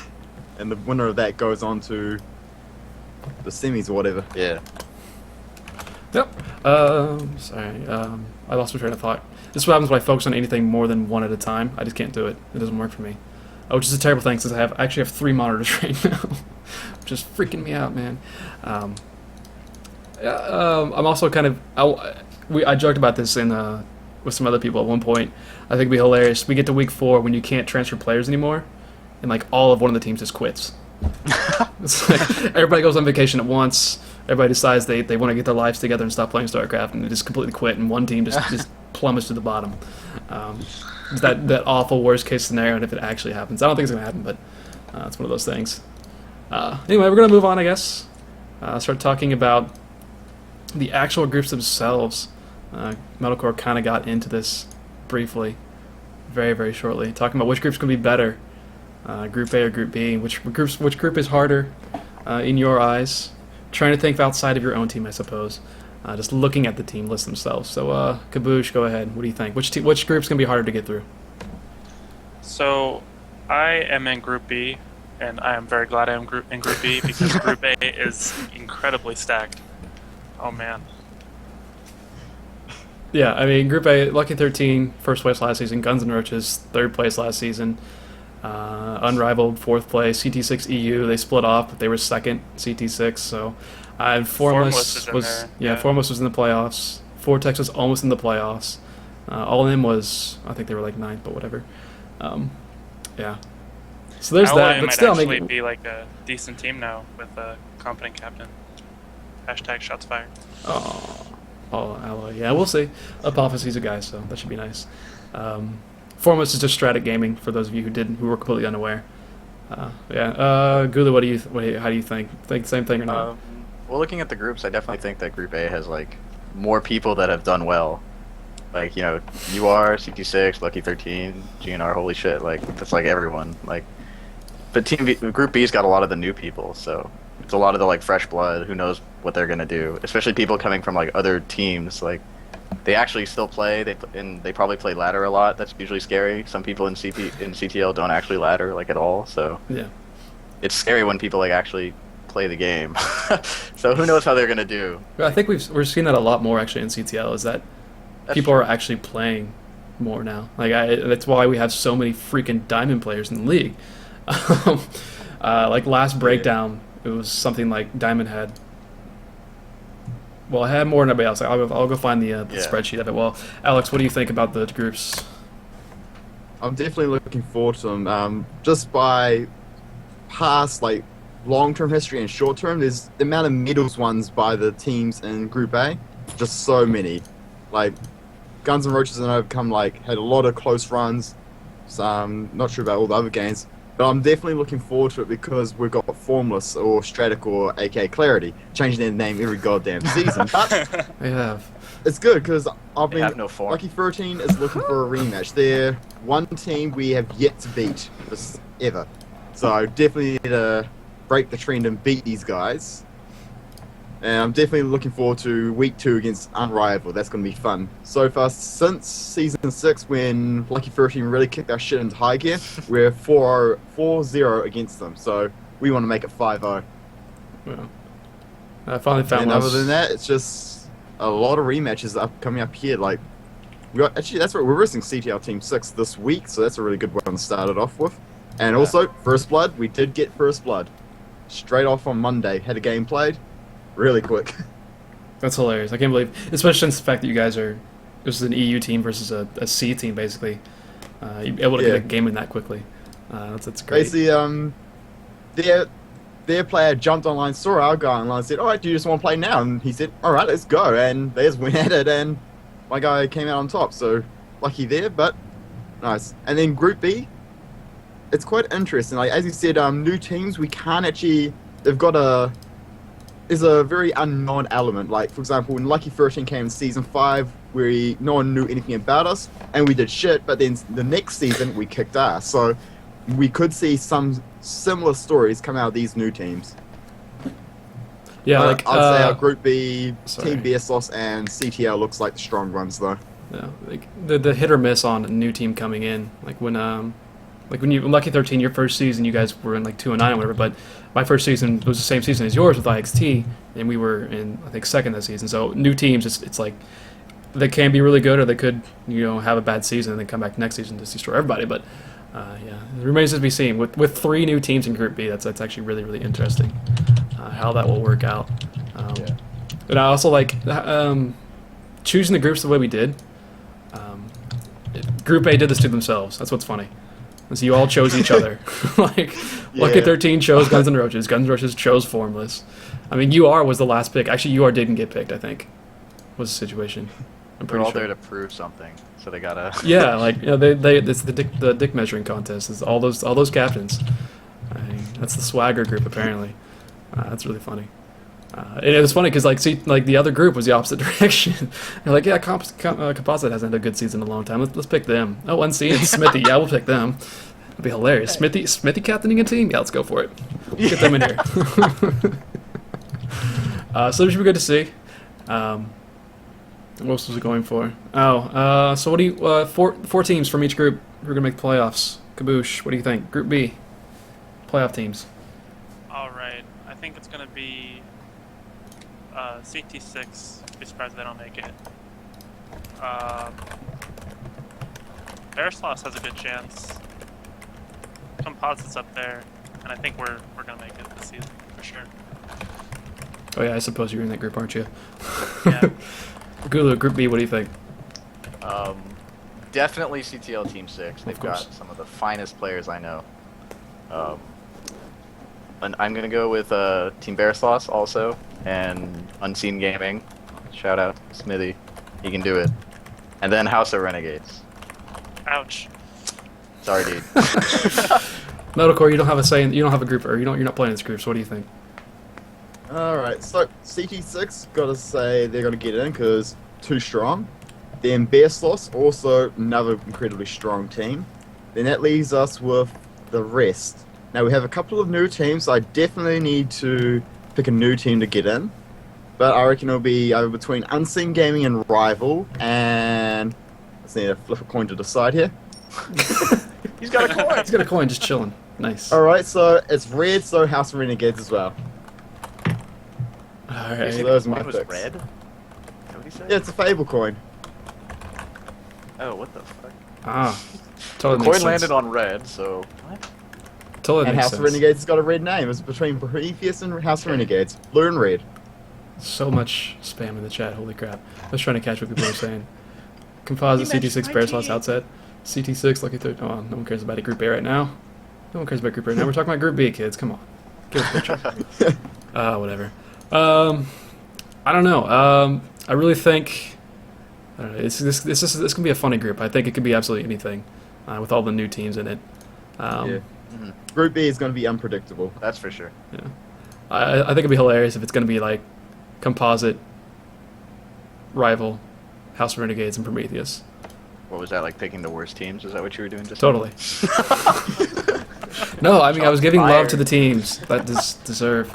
and the winner of that goes on to the semis or whatever. Yeah. Yep. Sorry. I lost my train of thought. This is what happens when I focus on anything more than one at a time. I just can't do it. It doesn't work for me. Which is a terrible thing since I actually have 3 monitors right now. Which is freaking me out, man. I'm also kind of... I joked about this with some other people at one point. I think it'd be hilarious. We get to week 4 when you can't transfer players anymore, and like all of one of the teams just quits. It's like everybody goes on vacation at once. Everybody decides they want to get their lives together and stop playing StarCraft, and they just completely quit, and one team just plummets to the bottom. That awful worst case scenario, and if it actually happens, I don't think it's gonna happen, but it's one of those things. Anyway, we're gonna move on, I guess. Start talking about the actual groups themselves. Metalcore kind of got into this briefly, very, very shortly, talking about which group's gonna be better, Group A or Group B, which group is harder in your eyes. Trying to think outside of your own team, I suppose. Just looking at the team list themselves. So, Kaboosh, go ahead. What do you think? Which group's gonna be harder to get through? So, I am in Group B, and I am very glad I am in Group B because Group A is incredibly stacked. Oh man. Yeah, I mean, Group A, Lucky 13, first place last season. Guns N' Roaches, third place last season. Unrivaled, fourth place. CT6 EU, they split off, but they were second. CT6, so. Formless was Formless was in the playoffs. Vortex was almost in the playoffs. All in was, I think they were like 9th, but whatever. Yeah. So there's Alloy that, but might still, actually be like a decent team now with a competent captain. Hashtag shots fired. Oh, Alloy. Yeah, we'll see. Apophyse's a guy, so that should be nice. Foremost is just Stratic Gaming for those of you who were completely unaware. Gulu, how do you think? Think the same thing or not? Well, looking at the groups, I definitely think that Group A has like more people that have done well. Like, you know, UR, CT6, Lucky 13, GNR, holy shit, like that's like everyone. Like, but Group B's got a lot of the new people, so it's a lot of the like fresh blood who knows what they're gonna do. Especially people coming from like other teams, like they actually still play. They probably play ladder a lot. That's usually scary. Some people in CTL don't actually ladder like at all. So yeah, it's scary when people like actually play the game. So who knows how they're gonna do? I think we're seeing that a lot more actually in CTL. Is that people are actually playing more now. Like that's why we have so many freaking Diamond players in the league. Like last breakdown, it was something like Diamond had. Well, I had more than everybody else. I'll go find the spreadsheet of it. Well, Alex, what do you think about the groups? I'm definitely looking forward to them. Just by past like long-term history and short-term, there's the amount of medals won by the teams in Group A, just so many. Like Guns N' Roaches and I've had a lot of close runs. So I'm not sure about all the other games, but I'm definitely looking forward to it because we've got Formless or Stratic or AK Clarity changing their name every goddamn season. But I have. It's good because They have no form. Lucky 13 is looking for a rematch. They're one team we have yet to beat this ever. So definitely need to break the trend and beat these guys. And I'm definitely looking forward to week 2 against Unrivaled. That's going to be fun. So far, since Season 6, when Lucky 13 really kicked our shit into high gear, we're 4-0 against them. So we want to make it 5-0. Well, I finally found And one. other than that, it's just a lot of rematches coming up here. Like, that's what we're versing CTL Team 6 this week, so that's a really good one to start it off with. And also, First Blood, we did get First Blood. Straight off on Monday, had a game played. Really quick. That's hilarious. I can't believe, especially since the fact that you guys are this is an EU team versus a C team basically. You're able to get a game in that quickly. That's great. Basically, their player jumped online, saw our guy online, said, "All right, do you just want to play now?" And he said, "All right, let's go." And they just went at it, and my guy came out on top. So lucky there, but nice. And then Group B, it's quite interesting. Like as you said, new teams we can't actually. There's a very unknown element. Like for example, when Lucky 13 came in season 5, where no one knew anything about us, and we did shit. But then the next season we kicked ass. So we could see some similar stories come out of these new teams. Yeah, I'd say our Group B, sorry. Team BSOS and CTL looks like the strong ones, though. Yeah, like the hit or miss on a new team coming in. Like when you Lucky 13, your first season, you guys were in like 2-9 or whatever. But my first season was the same season as yours with IXT, and we were in I think second that season. So new teams, it's like they can be really good, or they could have a bad season and then come back next season to destroy everybody. But yeah, it remains to be seen. With 3 new teams in Group B, that's actually really, really interesting how that will work out. But I also like choosing the groups the way we did. Group A did this to themselves. That's what's funny. So you all chose each other. Lucky 13 chose Guns N' Roses. Guns N' Roses chose Formless. I mean, UR was the last pick. Actually, UR didn't get picked, I think, was the situation. I'm They're pretty all sure. there to prove something, so they gotta. Yeah, it's the dick measuring contest. It's all those captains. I mean, that's the swagger group apparently. That's really funny. And it was funny because the other group was the opposite direction. They're like, yeah, Composite hasn't had a good season in a long time. Let's pick them. Oh, NC and Smithy. Yeah, we'll pick them. That'd be hilarious. Smithy captaining a team. Yeah, let's go for it. Get them in here. So it should be good to see. What else was it going for? So what do you? Four teams from each group who are gonna make the playoffs. Kaboosh. What do you think? Group B, playoff teams. All right, I think it's gonna be CT6. Be surprised if they don't make it. Verislos has a good chance. Composite's up there, and I think we're gonna make it this season for sure. Oh yeah, I suppose you're in that group, aren't you? Yeah. Gulu, Group B. What do you think? Definitely CTL Team 6. They've course. got some of the finest players I know. And I'm gonna go with Team Bearsloss also, and Unseen Gaming. Shout out Smithy, he can do it. And then House of Renegades. Ouch. Sorry, dude. Metalcore, you don't have a say. You don't have a group, or you're not playing this group. So what do you think? Alright, so CT6, gotta say they're gonna get in because too strong. Then Bearsloss, also another incredibly strong team. Then that leaves us with the rest. Now we have a couple of new teams, so I definitely need to pick a new team to get in. But I reckon it'll be either between Unseen Gaming and Rival, and let's need to flip a coin to decide here. He's got a coin. He's got a coin, just chilling. Nice. Alright, so it's red, so House of Renegades as well. All right. So those are my Mine was picks. red? Is that what he said? Yeah, it's a Fable coin. Oh, what the fuck? Ah, The totally coin makes sense. landed on red, so what? Totally And makes House sense. of Renegades has got a red name. It's between Prometheus and House of Renegades. Blue and red. So much spam in the chat. Holy crap! I was trying to catch what people were saying. Composite You CT6 mentioned my Bearsloss team. outset. CT6 Lucky 13. Oh, no one cares about it. Group A right now. No one cares about Group A right now. We're talking about Group B, kids. Come on, give us a picture. Whatever. I don't know. I really think I don't know, this can be a funny group. I think it could be absolutely anything with all the new teams in it. Yeah. Group B is going to be unpredictable. That's for sure. Yeah. I think it'd be hilarious if it's going to be like Composite, Rival, House of Renegades, and Prometheus. What was that, like picking the worst teams? Is that what you were doing just Totally. No, I mean I was giving love fired. to the teams that deserve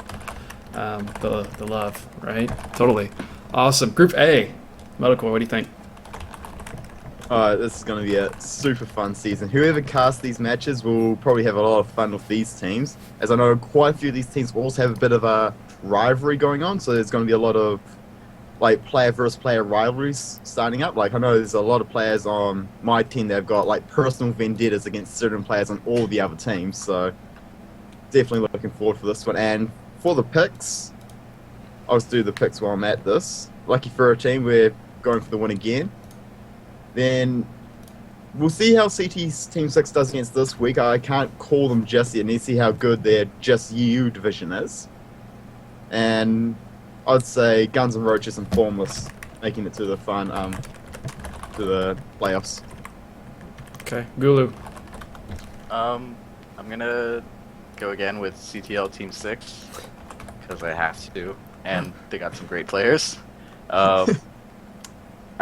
the love, right? Totally. Awesome. Group A, Metalcore. What do you think? This is going to be a super fun season. Whoever casts these matches will probably have a lot of fun with these teams, as I know quite a few of these teams also have a bit of a rivalry going on, so there's going to be a lot of like player versus player rivalries starting up. Like I know there's a lot of players on my team that have got like personal vendettas against certain players on all the other teams, so definitely looking forward for this one. And for the picks, I'll just do the picks while I'm at this. Lucky for a team, we're going for the win again. Then we'll see how CT's Team 6 does against this week. I can't call them just yet. I need to see how good their Just You division is. And I'd say Guns and Roaches and Formless making it to the to the playoffs. Okay, Gulu. I'm gonna go again with CTL Team 6 because I have to, and they got some great players. I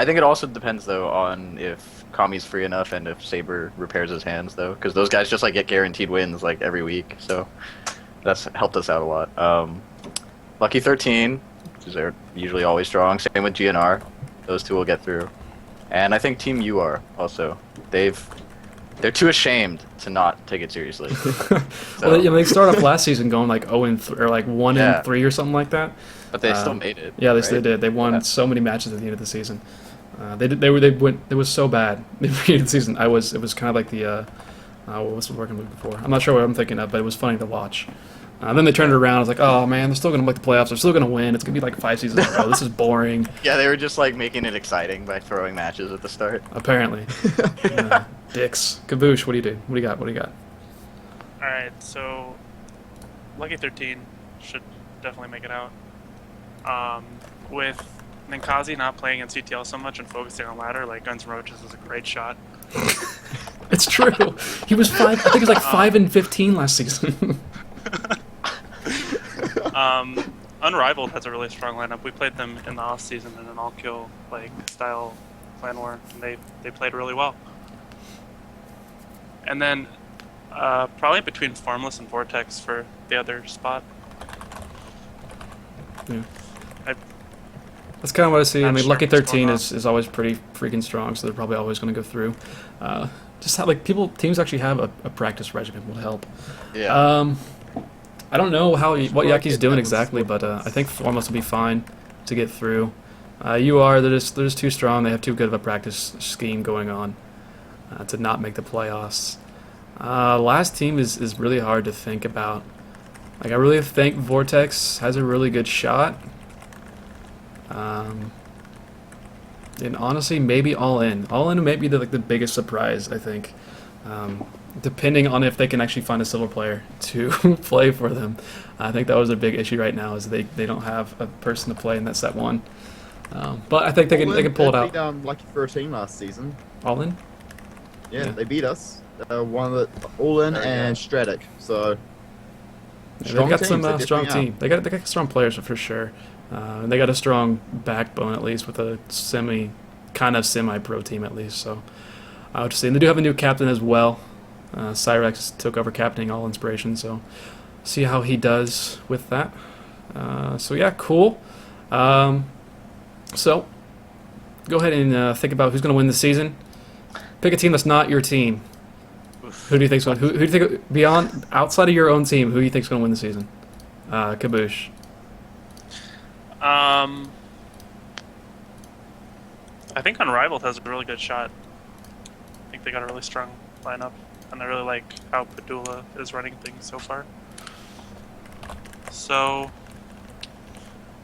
think it also depends though on if Kami's free enough and if Saber repairs his hands though, because those guys just like get guaranteed wins like every week, so that's helped us out a lot. Lucky 13, because they're usually always strong. Same with GNR, those two will get through, and I think Team UR also. They're too ashamed to not take it seriously. So, Well, they started off last season going like 0-3 or like 1-3 or something like that. but they still made it. Yeah, they right? did. They won so many matches at the end of the season. They went. It was so bad at the beginning of the season. It was kind of like the what was the working move before? I'm not sure what I'm thinking of, but it was funny to watch. Then they turned it around. I was like, oh man, they're still gonna make the playoffs. They're still gonna win. It's gonna be like 5 seasons in a row. This is boring. Yeah, they were just like making it exciting by throwing matches at the start. Apparently, dicks. Kaboosh, what do you do? What do you got? What do you got? Alright, so Lucky 13 should definitely make it out. With Ninkazi not playing in CTL so much and focusing on ladder, like Guns N' Roaches is a great shot. It's true. He was 5. I think he was like 5-15 last season. Unrivaled has a really strong lineup. We played them in the off season in an all kill like style clan war, and they played really well. And then probably between Formless and Vortex for the other spot. Yeah. I- That's kind of what I see. I Not mean, sure Lucky what's going 13 on. is always pretty freaking strong, so they're probably always going to go through. Just how like teams actually have a practice regimen would help. Yeah. I don't know what Well, Yaki's it doing depends exactly, what but it is. I think Formless will be fine to get through. UR, they're just too strong. They have too good of a practice scheme going on to not make the playoffs. Last team is really hard to think about. Like I really think Vortex has a really good shot. And honestly, maybe All In. All In may be the biggest surprise, I think. Depending on if they can actually find a silver player to play for them. I think that was their big issue right now is they don't have a person to play in that set one. But I think they can pull it out. They beat Lucky 13 last season. All In? Yeah, Yeah. they beat us. One of the All In There we go. and Stratic. So Yeah, strong they've got teams, some they strong definitely team. They got strong players for sure. And they got a strong backbone at least with a semi-pro team at least. So I would say, and they do have a new captain as well. Cyrex took over captaining All Inspiration, so see how he does with that. So yeah, cool. So go ahead and think about who's going to win the season. Pick a team that's not your team. Who do you think's going? Who do you think beyond outside of your own team? Who do you think's going to win the season? Kaboosh. I think Unrivaled has a really good shot. I think they got a really strong lineup, and I really like how Padula is running things so far. So,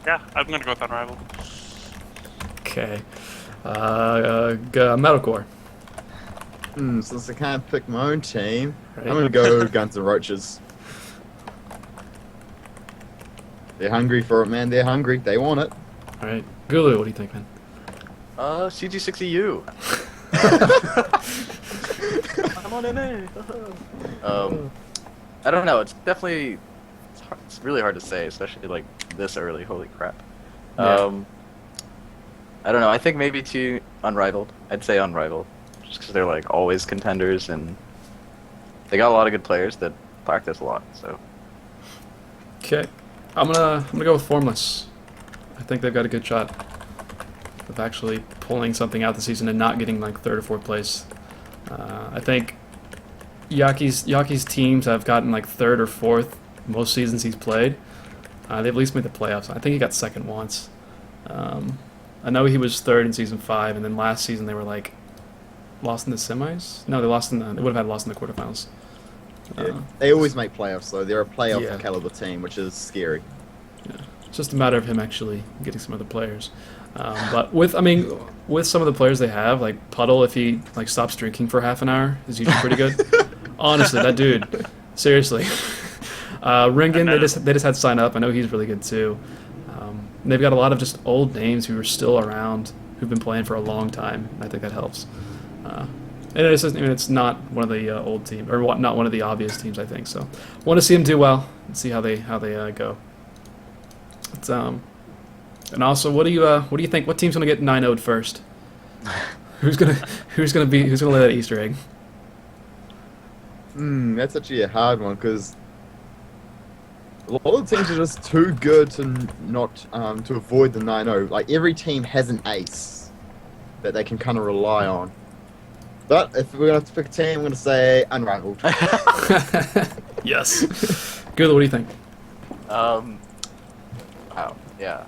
yeah, I'm gonna go with Unrivaled. Okay. Metalcore. since I can't pick my own team, Right. I'm gonna go Guns N' Roaches. They're hungry for it, man. They're hungry. They want it. All right, Gulu. What do you think, man? CG60U. I'm on NA. I don't know. It's definitely it's really hard to say, especially like this early. Holy crap. Yeah. I don't know. I think maybe to Unrivaled. I'd say Unrivaled, just because they're like always contenders and they got a lot of good players that practice a lot. So Okay, I'm gonna go with Formless. I think they've got a good shot of actually pulling something out this season and not getting like third or fourth place. I think Yaki's teams have gotten like third or fourth most seasons he's played. They've at least made the playoffs. I think he got second once. I know he was third in season 5, and then last season they were like lost in the semis. No, they lost in the. They would have had lost in the quarterfinals. Yeah. They always make playoffs, though. They're a playoff Yeah. caliber team, which is scary. It's just a matter of him actually getting some other players. But with some of the players they have, like Puddle, if he like stops drinking for half an hour, is usually pretty good. Honestly, that dude, seriously. Ringen, they just had to sign up. I know he's really good too. And they've got a lot of just old names who are still around, who've been playing for a long time. I think that helps. And it's not one of the old teams, or not one of the obvious teams, I think. So, want to see them do well and see how they go. It's, and also, what do you think? What team's gonna get 9-0'd first? who's gonna lay that Easter egg? That's actually a hard one because a lot of the teams are just too good to not to avoid the 9-0. Like every team has an ace that they can kind of rely on. But if we're gonna have to pick a team, I'm gonna say Unrivaled. Yes. Good. What do you think? Wow. Yeah.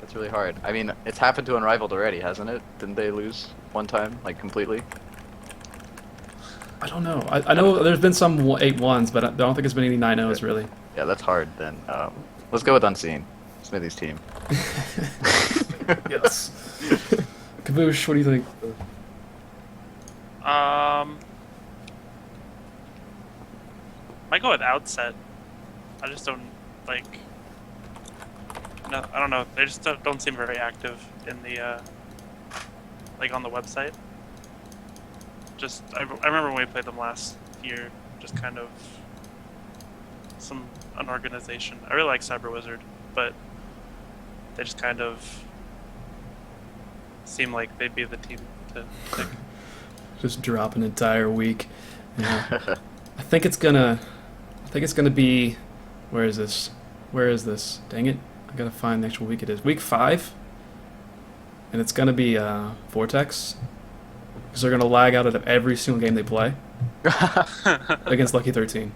That's really hard. I mean, it's happened to Unrivaled already, hasn't it? Didn't they lose one time, like completely? I don't know. I know there's been some 8-1s, but I don't think it's been any 9-0s really. Yeah, that's hard then. Let's go with Unseen. Smithy's team. Yes. Kaboosh, what do you think? Might go with Outset. I just don't like. No, I don't know. They just don't seem very active in the like on the website. I remember when we played them last year, just kind of an organization. I really like Cyber Wizard, but they just kind of seem like they'd be the team to pick. Just drop an entire week. Yeah. I think it's gonna be. Where is this? Dang it! I gotta find the actual week. It is week 5, and it's gonna be Vortex, because they're gonna lag out of every single game they play against Lucky 13.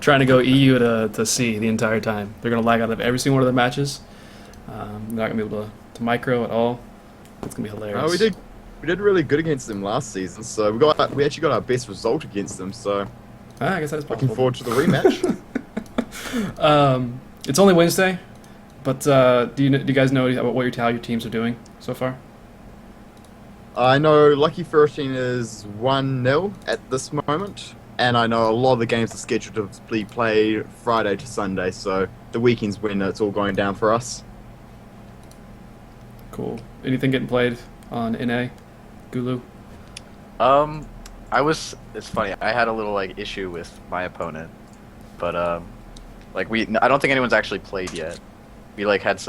Trying to go EU to C the entire time. They're gonna lag out of every single one of their matches. They're not gonna be able to micro at all. It's gonna be hilarious. We did really good against them last season, so we actually got our best result against them. So I guess that's possible. looking forward to the rematch. It's only Wednesday, but do you guys know how your teams are doing so far? I know Lucky 13 is 1-0 at this moment, and I know a lot of the games are scheduled to be played Friday to Sunday, so the weekend's when it's all going down for us. Cool. Anything getting played on NA? Gulu? It's funny, I had a little like issue with my opponent, but I don't think anyone's actually played yet. We like had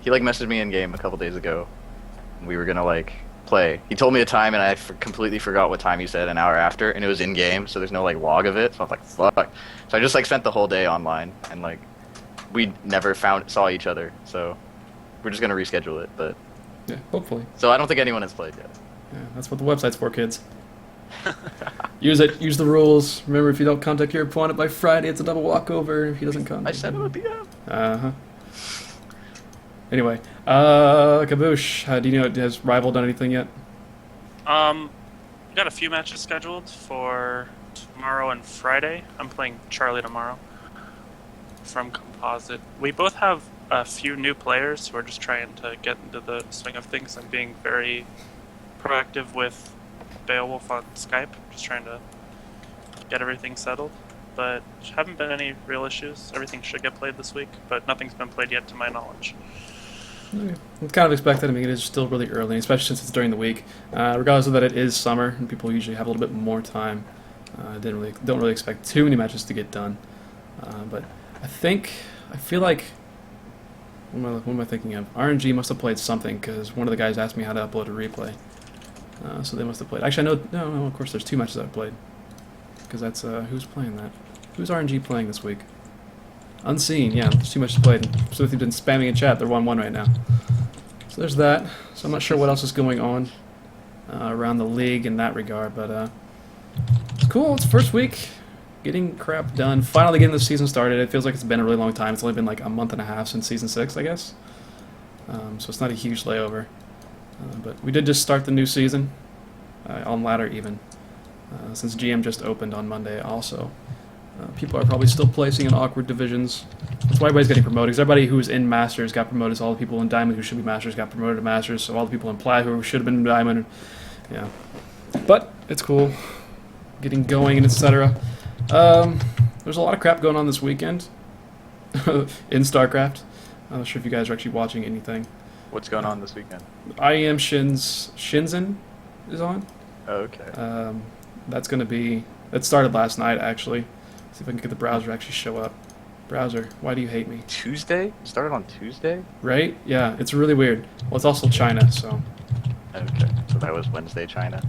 he like messaged me in game a couple days ago, and we were gonna like play. He told me a time, and I completely forgot what time he said an hour after, and it was in game, so there's no like log of it. So I was like, fuck. So I just like spent the whole day online, and like we never saw each other. So we're just gonna reschedule it, but yeah, hopefully. So I don't think anyone has played yet. Yeah, that's what the website's for, kids. Use it. Use the rules. Remember, if you don't contact your opponent by Friday, it's a double walkover. If he doesn't contact, I said it would be up. Anyway, Kaboosh, do you know, has Rival done anything yet? We got a few matches scheduled for tomorrow and Friday. I'm playing Charlie tomorrow from Composite. We both have a few new players who are just trying to get into the swing of things. I'm being very proactive with Beowulf on Skype, just trying to get everything settled. But haven't been any real issues. Everything should get played this week, but nothing's been played yet to my knowledge. Okay. It's kind of expected. I mean, it is still really early, especially since it's during the week. Regardless of that, it is summer, and people usually have a little bit more time. Don't really expect too many matches to get done. But I feel like, what am I thinking of? RNG must have played something, because one of the guys asked me how to upload a replay. So they must have played. Actually, no, of course, there's 2 matches I've played. Because that's, who's playing that? Who's RNG playing this week? Unseen, yeah, there's 2 matches played. So if you've been spamming in chat, they're 1-1 right now. So there's that. So I'm not sure what else is going on around the league in that regard, but it's cool. It's first week. Getting crap done. Finally getting the season started. It feels like it's been a really long time. It's only been like a month and a half since Season 6, I guess. So it's not a huge layover. But we did just start the new season, on ladder even, since GM just opened on Monday also. People are probably still placing in awkward divisions. That's why everybody's getting promoted. 'Cause everybody who's in Masters got promoted. So all the people in Diamond who should be Masters got promoted to Masters. So all the people in Plat who should have been Diamond, yeah. But it's cool, getting going and etc. There's a lot of crap going on this weekend in StarCraft. I'm not sure if you guys are actually watching anything. What's going on this weekend? IEM Shenzhen is on. Oh, okay. That's going to be... That started last night, actually. See if I can get the browser to actually show up. Browser, why do you hate me? Tuesday? It started on Tuesday? Right? Yeah, it's really weird. Well, it's also China, so... Okay, so that was Wednesday, China.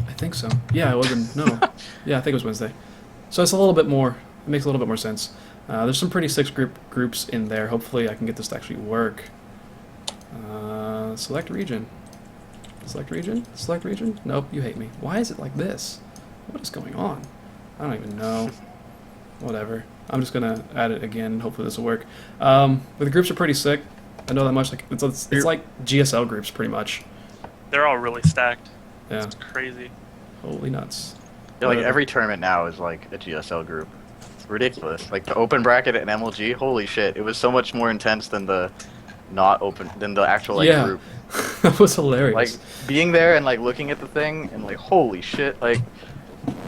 I think so. Yeah, it wasn't... No. Yeah, I think it was Wednesday. So it's a little bit more... It makes a little bit more sense. There's some pretty sick groups in there. Hopefully I can get this to actually work. Select region. Select region? Select region? Nope, you hate me. Why is it like this? What is going on? I don't even know. Whatever. I'm just gonna add it again and hopefully this will work. But the groups are pretty sick. I know that much. Like it's like GSL groups pretty much. They're all really stacked. Yeah. It's crazy. Holy nuts. Yeah, like every tournament now is like a GSL group. It's ridiculous. Like the open bracket at MLG, holy shit. It was so much more intense than the not open than the actual like group. That was hilarious. Like being there and like looking at the thing and like holy shit, like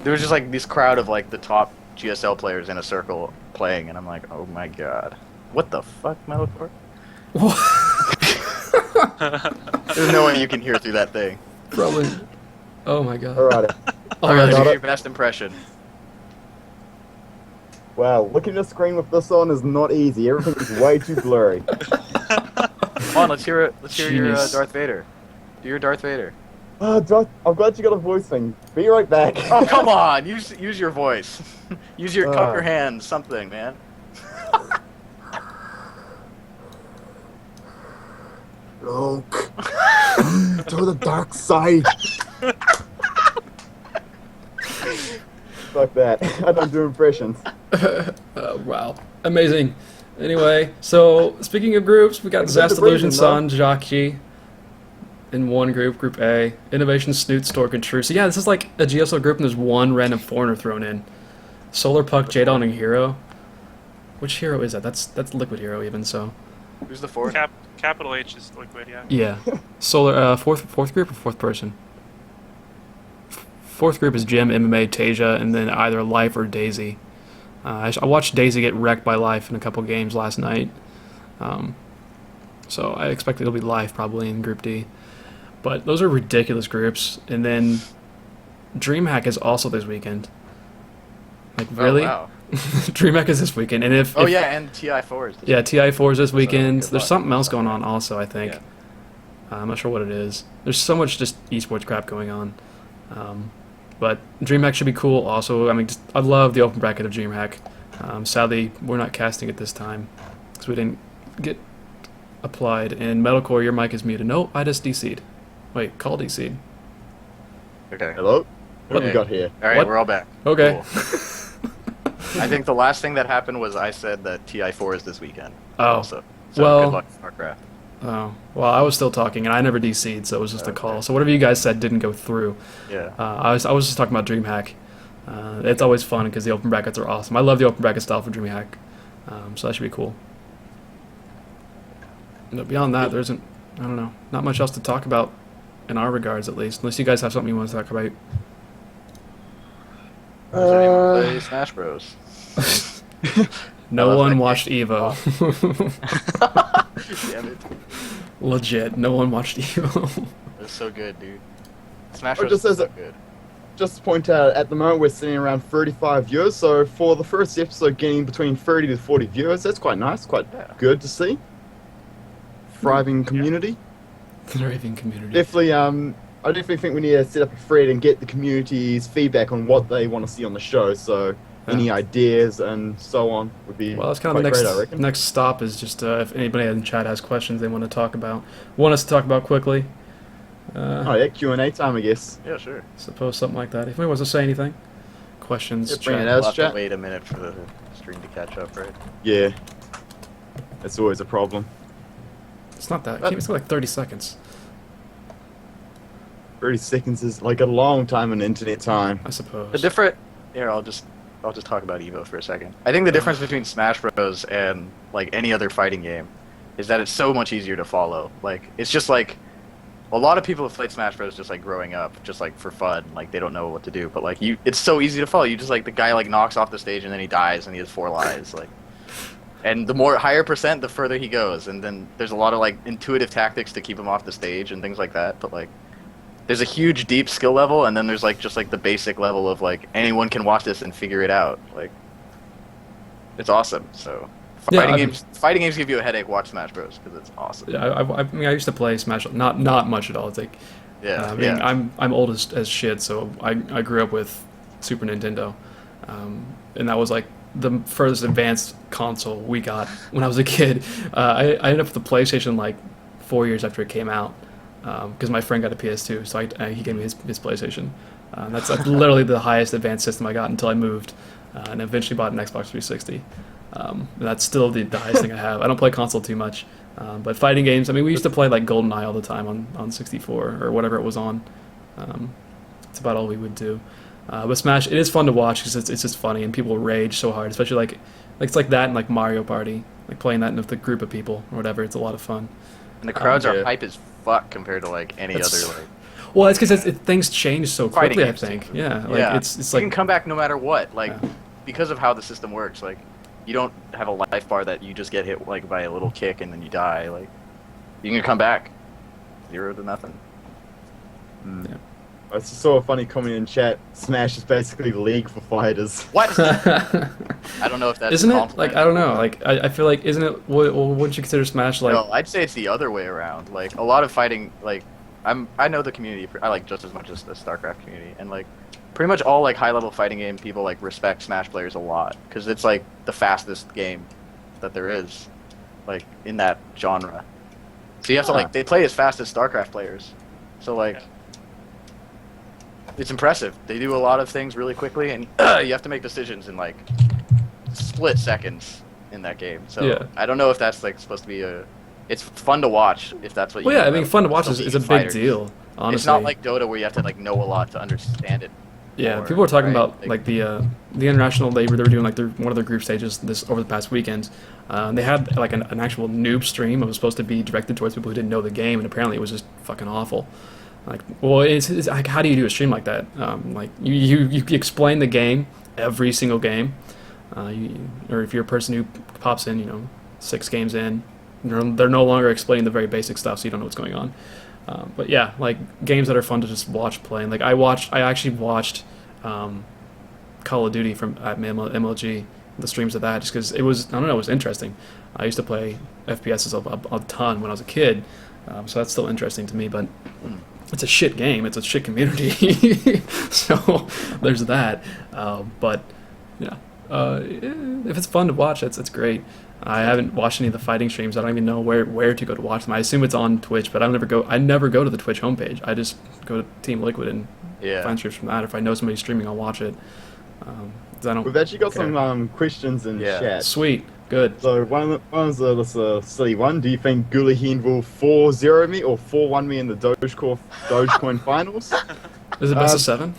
there was just like this crowd of like the top GSL players in a circle playing and I'm like, oh my god. What the fuck, Metalcore? There's no way you can hear through that thing. Probably. Oh my god. Alright. Alright. Give your best impression. Wow, looking at the screen with this on is not easy. Everything is way too blurry. Come on, let's hear it. Let's hear your Darth Vader. Do your Darth Vader. I'm glad you got a voice thing. Be right back. Oh come on, use your voice. Use your cup your hands, something, man. Look to the dark side. Fuck that. I don't do impressions. Wow. Amazing. Anyway, so speaking of groups, we got Zest, Illusion, Sun, Jockey in one group, Group A. Innovation, Snoot, Stork, and True. So yeah, this is like a GSL group and there's one random foreigner thrown in. Solar Puck, Jadon, and Hero. Which hero is that? That's Liquid Hero even, so. Who's the fourth? Capital H is Liquid, yeah. Yeah. Solar, fourth group or fourth person? Fourth group is Jim, MMA, Tasia, and then either Life or Daisy. I watched Daisy get wrecked by Life in a couple games last night. So I expect it'll be Life probably in Group D. But those are ridiculous groups. And then DreamHack is also this weekend. Like, really? Oh, wow. DreamHack is this weekend. And if yeah, and TI4 is this yeah, TI4 is this weekend. good There's luck. something else going on also, I think. Yeah. I'm not sure what it is. There's so much just esports crap going on. But DreamHack should be cool also. I mean, I love the open bracket of DreamHack. Sadly, we're not casting it this time because we didn't get applied. And Metalcore, your mic is muted. No, I just DC'd. Wait, call DC'd. Okay. Hello? What Okay. we got here? All right, What? we're all back. Okay. Cool. I think the last thing that happened was I said that TI4 is this weekend. Oh. Also. So Well- good luck, StarCraft. Oh, well, I was still talking, and I never DC'd, so it was just a call. So whatever you guys said didn't go through. Yeah. I was just talking about DreamHack. It's always fun because the open brackets are awesome. I love the open bracket style for DreamHack, so that should be cool. But beyond that, there isn't, I don't know, not much else to talk about in our regards, at least. Unless you guys have something you want to talk about. Does anyone play Smash Bros? No love one that watched Evo. Damn it. Legit, no one watched Evo. It's so good, dude. Smash Oh, Bros just is as so a- good. Just to point out, at the moment we're sitting around 35 viewers, so for the first episode getting between 30 to 40 viewers, that's quite nice, quite Yeah. good to see. Thriving community. The raving community. Definitely, I definitely think we need to set up a thread and get the community's feedback on what they want to see on the show, so any ideas and so on would be Well, that's kind of quite the great, I reckon. next stop is just if anybody in chat has questions they want to talk about, want us to talk about quickly. Oh yeah, Q&A time, I guess. Yeah, sure. Suppose something like that. If anybody wants to say anything, questions, Yeah, bring chat. it out. We'll have chat. to wait a minute for the stream to catch up, right? Yeah. That's always a problem. It's not that. It's like 30 seconds. 30 seconds is like a long time in internet time. I suppose. The different... Here, I'll just I'll just talk about Evo for a second. I think the difference between Smash Bros. And like any other fighting game is that it's so much easier to follow. Like it's just like a lot of people have played Smash Bros. Just like growing up, just like for fun. Like they don't know what to do, but like it's so easy to follow. You just like the guy like knocks off the stage and then he dies and he has 4 lives. Like, and the more higher percent, the further he goes. And then there's a lot of like intuitive tactics to keep him off the stage and things like that. But like, there's a huge deep skill level, and then there's like just like the basic level of like anyone can watch this and figure it out. Like, it's awesome. So. Fighting games give you a headache. Watch Smash Bros. Because it's awesome. Yeah, I mean, I used to play Smash, not much at all. It's like, Yeah, I mean, I'm old as shit, so I grew up with Super Nintendo, and that was like the furthest advanced console we got when I was a kid. I ended up with the PlayStation like 4 years after it came out, because my friend got a PS2, so he gave me his PlayStation. That's like literally the highest advanced system I got until I moved, and eventually bought an Xbox 360. That's still the highest thing I have. I don't play console too much, but fighting games, I mean, we used to play like GoldenEye all the time on 64 or whatever it was on. That's about all we would do. But Smash, it is fun to watch because it's just funny and people rage so hard, especially like it's like that in like Mario Party, like playing that with a group of people or whatever. It's a lot of fun. And the crowds Yeah. are hype as fuck compared to like any other like. Well, it's because things change so Fighting quickly. I games think, too. yeah, like Yeah. it's You like can come back no matter what, like Yeah. because of how the system works. Like, you don't have a life bar that you just get hit like by a little kick and then you die. Like, you can come back 0 to nothing. I just saw a funny comment in chat. Smash is basically League for fighters. What? I don't know if that's isn't a it? compliment Like I don't know. or- Like I feel like isn't it? Well, wouldn't you consider Smash like? No, I'd say it's the other way around. Like a lot of fighting, like I know the community. I like just as much as the StarCraft community, and like pretty much all like high level fighting game people like respect Smash players a lot because it's like the fastest game that there is, like in that genre. So you have to like they play as fast as StarCraft players, so like. It's impressive. They do a lot of things really quickly, and you have to make decisions in like split seconds in that game. So Yeah. I don't know if that's like supposed to be a. It's fun to watch if that's what. Well, you yeah, I know mean, fun to watch about is a big fighters. deal. Honestly, It's not like Dota where you have to like know a lot to understand it. yeah. more, People were talking right? about like the international. They were doing like one of their group stages this over the past weekend. They had like an actual noob stream. It was supposed to be directed towards people who didn't know the game, and apparently it was just fucking awful. Like, well, it's like, how do you do a stream like that? Like, you explain the game, every single game, or if you're a person who pops in, 6 games in, they're no longer explaining the very basic stuff, so you don't know what's going on. But yeah, like games that are fun to just watch playing. Like I actually watched Call of Duty from at MLG, the streams of that, just because it was, I don't know, it was interesting. I used to play FPSs a ton when I was a kid, so that's still interesting to me, but. It's a shit game. It's a shit community. So there's that. But yeah, if it's fun to watch, it's great. I haven't watched any of the fighting streams. I don't even know where to go to watch them. I assume it's on Twitch, but I never go to the Twitch homepage. I just go to Team Liquid and find streams from that. If I know somebody's streaming, I'll watch it. 'Cause I don't We've actually got care. some questions in Yeah. chat. Sweet, good. So one's a silly one. Do you think Gulahin will 4-0 me or 4-1 me in the Dogecoin finals? Is it best of 7?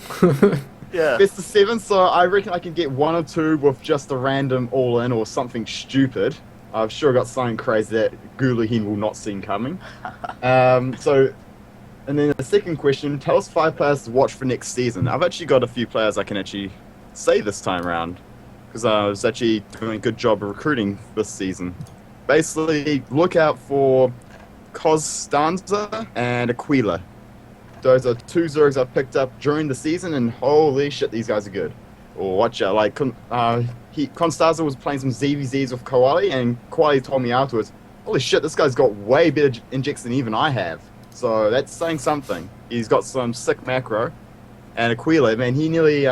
Yeah. Best of 7, so I reckon I can get 1 or 2 with just a random all-in or something stupid. I've sure got something crazy that Gulahin will not see coming. And then the second question, tell us 5 players to watch for next season. I've actually got a few players I can actually say this time around, because I was actually doing a good job of recruiting this season. Basically, look out for Costanza and Aquila. Those are 2 Zergs I've picked up during the season, and holy shit, these guys are good. Or watch out, like, Constanza was playing some ZVZs with Koali, and Koali told me afterwards, holy shit, this guy's got way better injects than even I have. So that's saying something. He's got some sick macro. And Aquila, man, he nearly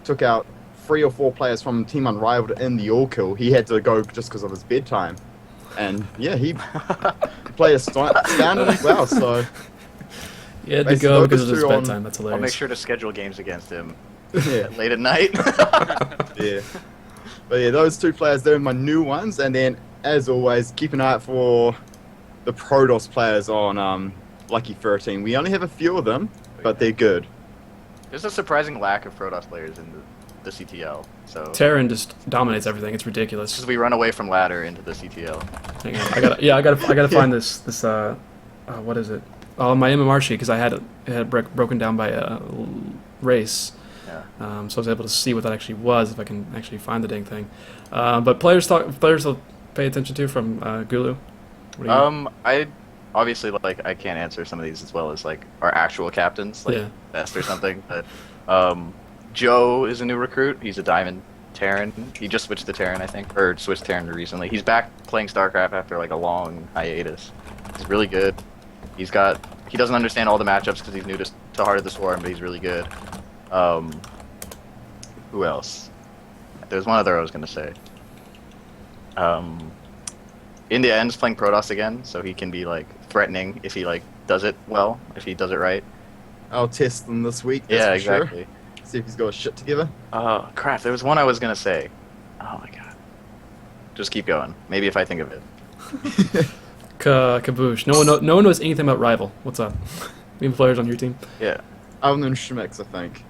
took out 3 or 4 players from Team Unrivaled in the all kill. He had to go just because of his bedtime. And yeah, he played astoundingly well, so... Yeah, to Basically, go those because of his two on- bedtime. That's hilarious. I'll make sure to schedule games against him Yeah. late at night. Yeah. But yeah, those 2 players, they're my new ones. And then, as always, keep an eye out for the Protoss players on Lucky 13. We only have a few of them, but they're good. There's a surprising lack of Protoss players in the CTL. So Terran just dominates everything. It's ridiculous. because we run away from ladder into the CTL. Hang on. I gotta find this what is it? Oh, my MMR sheet, because I had it broken down by race. Yeah. So I was able to see what that actually was, if I can actually find the dang thing. But players will pay attention to from Gulu. What do you- I obviously like I can't answer some of these as well as like our actual captains, like Yeah. Best or something. But Joe is a new recruit. He's a Diamond Terran. He just switched to Terran, I think, or switched Terran recently. He's back playing StarCraft after like a long hiatus. He's really good. He doesn't understand all the matchups because he's new to Heart of the Swarm, but he's really good. Who else? There's one other I was gonna say. In the end's playing Protoss again, so he can be like threatening if he like does it well, if he does it right. I'll test them this week. That's Yeah, for exactly. Sure. See if he's got his shit together. Oh crap! There was one I was gonna say. Oh my god. Just keep going. Maybe if I think of it. Kaboosh. No one knows anything about Rival. What's up? Any players on your team? Yeah. Other than Schmix, I think.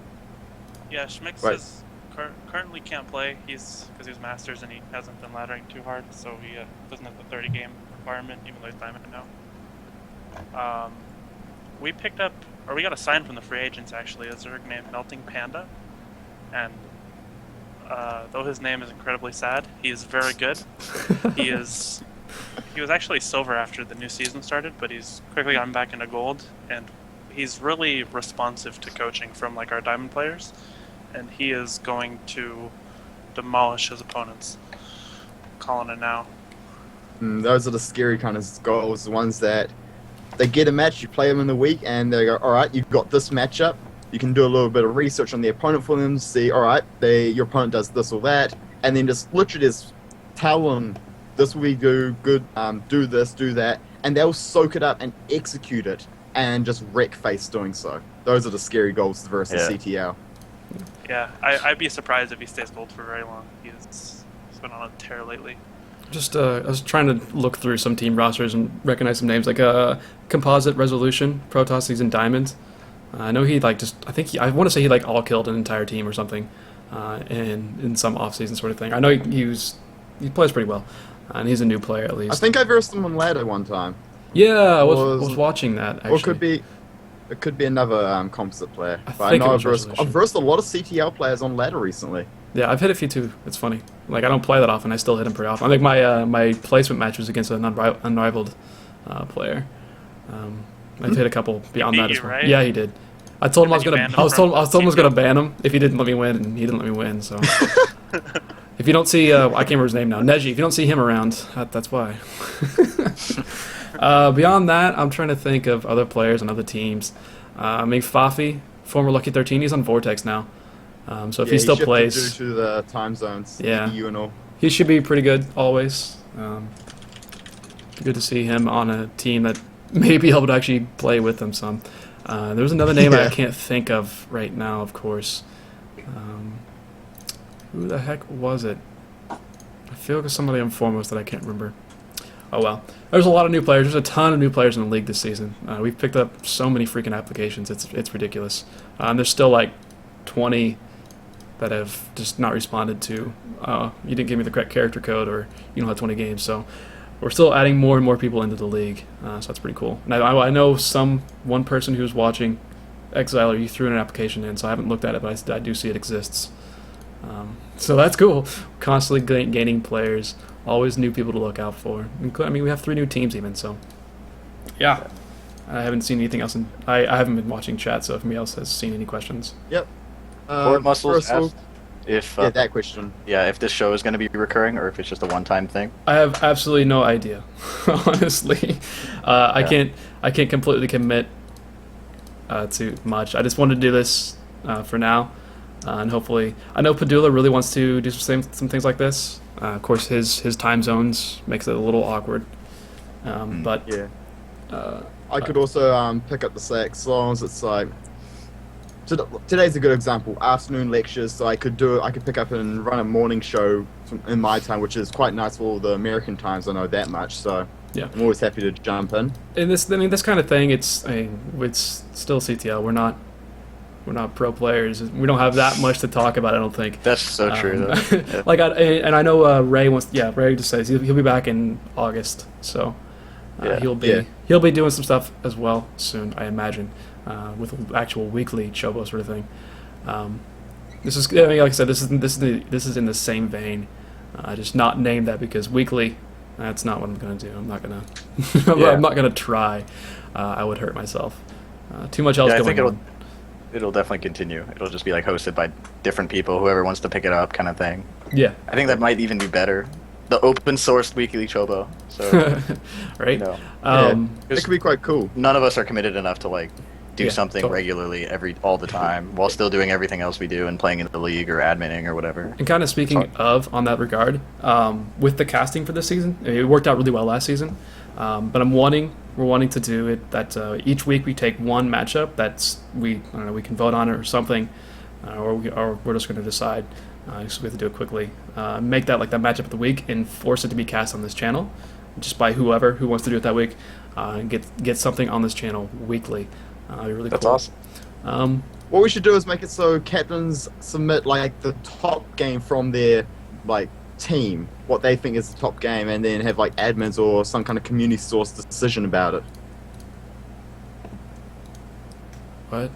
Yeah, Schmix Right. is currently can't play. He's because he's Masters and he hasn't been laddering too hard, so he doesn't have the 30 game requirement, even though he's Diamond now. We picked up, or we got a sign from the free agents actually, a Zerg named Melting Panda, and though his name is incredibly sad, he is very good. He was actually silver after the new season started, but he's quickly gotten back into gold, and he's really responsive to coaching from like our Diamond players, and he is going to demolish his opponents. Calling it now. Those are the scary kind of goals, the ones that they get a match, you play them in the week, and they go, all right, you've got this matchup. You can do a little bit of research on the opponent for them, see, all right, your opponent does this or that, and then just literally just tell them, this will be good, do this, do that, and they'll soak it up and execute it, and just wreck face doing so. Those are the scary goals versus CTL. Yeah, I'd be surprised if he stays gold for very long. He's been on a tear lately. Just I was trying to look through some team rosters and recognize some names like Composite Resolution, Protoss. He's in Diamond. I know he like I want to say he like all killed an entire team or something, in some off-season sort of thing. I know he plays pretty well, and he's a new player at least. I think I versed him on ladder one time. Yeah, I was watching that actually. Or it could be another composite player. I But I think know it I've was versed a lot of CTL players on ladder recently. Yeah, I've hit a few too. It's funny. Like I don't play that often. I still hit him pretty often. I think my placement match was against an unrivaled player. I've hit a couple beyond He that beat as you, well. right? Yeah, he did. I told him I was And then gonna. you I was told him I banned him was gonna ban him if he didn't let me win, and he didn't let me win. So if you don't see, I can't remember his name now, Neji. If you don't see him around, that's why. Beyond that, I'm trying to think of other players and other teams. Maybe Fafi, former Lucky 13. He's on Vortex now. So if he still shifted plays, due to the time zones, Yeah. EU and all. he should be pretty good always. Good to see him on a team that may be able to actually play with them some. There was another name I Yeah. can't think of right now, of course. Who the heck was it? I feel like it was somebody on Foremost that I can't remember. Oh well. There's a lot of new players. There's a ton of new players in the league this season. We've picked up so many freaking applications. It's ridiculous. There's still like 20 that have just not responded to, you didn't give me the correct character code, or you don't have 20 games. So we're still adding more and more people into the league. So that's pretty cool. And I know one person who's watching Exiler, you threw an application in, so I haven't looked at it, but I do see it exists. So that's cool. Constantly gaining players, always new people to look out for. I mean, we have 3 new teams even, so yeah. I haven't seen anything else, I haven't been watching chat, so if anybody else has seen any questions. Yep. Fort Muscles first of all- asked if yeah, that question. if this show is going to be recurring or if it's just a one-time thing. I have absolutely no idea, honestly. I can't completely commit to much. I just wanted to do this for now, and hopefully, I know Padula really wants to do some things like this. Of course, his time zones makes it a little awkward, but Yeah. I could also pick up the slack as long as it's like. Today's a good example. Afternoon lectures, so I could pick up and run a morning show in my time, which is quite nice for all the American times. I know that much, so Yeah. I'm always happy to jump in. in this kind of thing, it's still CTL. We're not We're not pro players. We don't have that much to talk about. I don't think. That's so true. Though. Yeah. Like, and I know Ray wants. Yeah, Ray just says he'll be back in August, so Yeah. he'll be doing some stuff as well soon, I imagine, with actual weekly Chobo sort of thing. This is, I mean, like I said, this is in the same vein. Just not named that because weekly. That's not what I'm gonna do. I'm not gonna. I'm not gonna try. I would hurt myself. Too much else I going think on. it'll definitely continue. It'll just be like hosted by different people, whoever wants to pick it up, kind of thing. Yeah. I think that might even be better. The open source weekly Chobo. So, right. you know, It could be quite cool. none of us are committed enough to like do something totally. regularly all the time while still doing everything else we do and playing in the league or adminning or whatever. And kind of speaking of on that regard, with the casting for this season, it worked out really well last season. But we're wanting to do it that each week we take one matchup we can vote on it or something, or we're just going to decide. So we have to do it quickly. Make that like that matchup of the week and force it to be cast on this channel, just by whoever who wants to do it that week, and get something on this channel weekly. It'd be really That's cool. awesome. What we should do is make it so captains submit like the top game from their like team, what they think is the top game, and then have like admins or some kind of community source decision about it. What?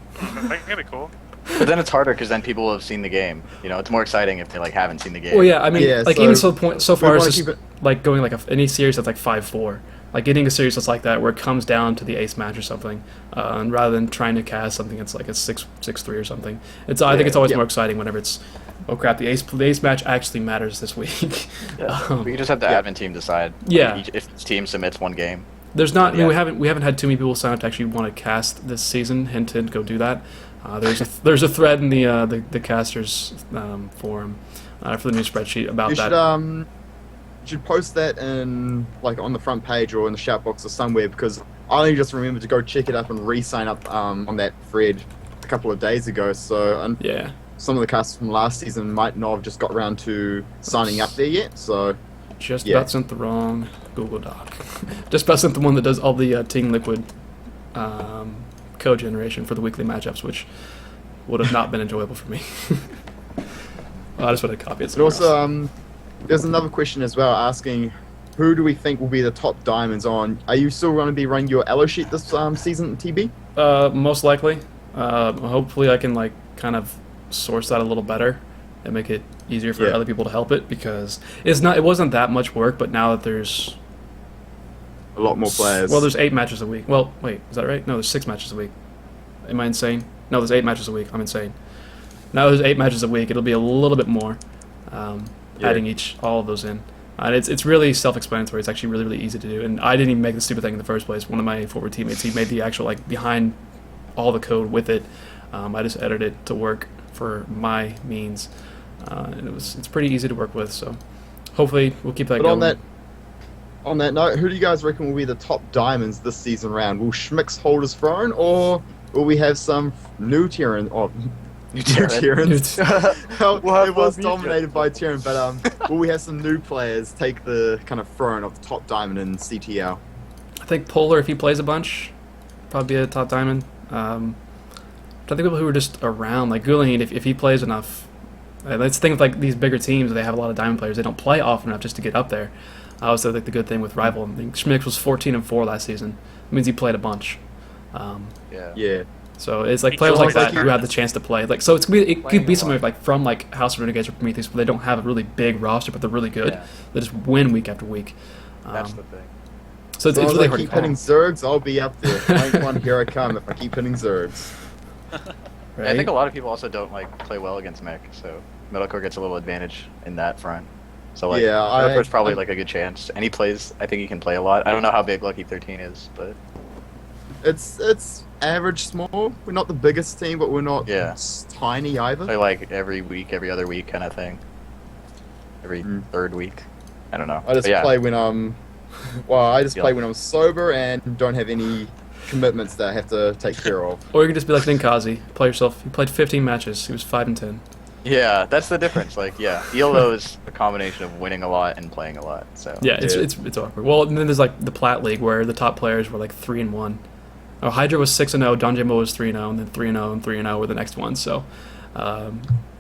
That could be cool. But then it's harder because then people will have seen the game. You know, it's more exciting if they like haven't seen the game. Well, yeah, I mean, Yeah, like so even so far we as wanna just keep it- like going like any series that's like 5-4, like getting a series that's like that where it comes down to the ace match or something, and rather than trying to cast something that's like a 6-3 or something. I think it's always more exciting whenever it's, oh crap, the ace match actually matters this week. Yeah. We can just have the admin team decide. Yeah. If each team submits one game. There's not. I mean, Yeah. we haven't had too many people sign up to actually want to cast this season. Hint, hint, go do that. There's a thread in the casters forum for the new spreadsheet about You that. should post that in like on the front page or in the shout box or somewhere, because I only just remembered to go check it up and re-sign up on that thread a couple of days ago. So Yeah. some of the casters from last season might not have just got around to signing up there yet. So Just Yeah. about sent the wrong Google Doc. Just about sent the one that does all the Team Liquid code generation for the weekly matchups, which would have not been enjoyable for me. I just want to copy it. but somewhere else. also there's another question as well asking, who do we think will be the top diamonds on? Are you still going to be running your allo sheet this season, TB? Most likely. Hopefully, I can like kind of source that a little better and make it easier for Yeah. other people to help it, because it wasn't that much work, but now that there's A lot more players. Well, there's 8 matches a week. Well, wait, is that right? No, there's 6 matches a week. Am I insane? No, there's 8 matches a week. I'm insane. Now there's 8 matches a week. It'll be a little bit more, adding all of those in. And it's really self-explanatory. It's actually really, really easy to do. And I didn't even make the stupid thing in the first place. One of my former teammates, he made the actual, like, behind all the code with it. I just edited it to work for my means. And it's pretty easy to work with, so hopefully we'll keep that But going. on that note, who do you guys reckon will be the top diamonds this season round? Will Schmix hold his throne, or will we have some new Tyrion? Oh, new Tyrants. Well, We'll have it was both new dominated by Tyrion, but will we have some new players take the kind of throne of the top diamond in CTL? I think Polar, if he plays a bunch, probably be a top diamond. I think people who are just around, like Goulian, if he plays enough. Let's think of like these bigger teams. They have a lot of diamond players. They don't play often enough just to get up there. I also think the good thing with Rival, I think Schmix was 14-4 last season. It means he played a bunch. Yeah. Yeah. So it's like He players like sounds like that he- who have the chance to play. Like so, it could be Playing a somebody lot. like from like House of Renegades or Prometheus, where they don't have a really big roster, but they're really good. Yeah. They just win week after week. That's the thing. So it's As long really as I hard to keep call. hitting Zergs, I'll be up there. Rank 1, here I come if I keep hitting Zergs. Right? I think a lot of people also don't like play well against mech, so Metalcore gets a little advantage in that front. So like, Yeah, Metalcore's probably I- like a good chance, and he plays. I think he can play a lot. I don't know how big Lucky 13 is, but It's average small. We're not the biggest team, but we're not Yeah. tiny either. play like every week, every other week kind of thing. Every Mm. third week. I don't know. I just But yeah. play when I'm. Well, I just Yeah. play when I'm sober and don't have any commitments that I have to take care of. Or you could just be like Ninkazi, play yourself. He played 15 matches. He was 5-10. Yeah, that's the difference. Like, yeah, ELO is a combination of winning a lot and playing a lot. So Yeah, Yeah. it's awkward. Well, and then there's like the Plat League where the top players were like 3-1, Oh, Hydra was 6-0, Donjamo was 3-0, and then 3-0 and 3-0 were the next ones. So,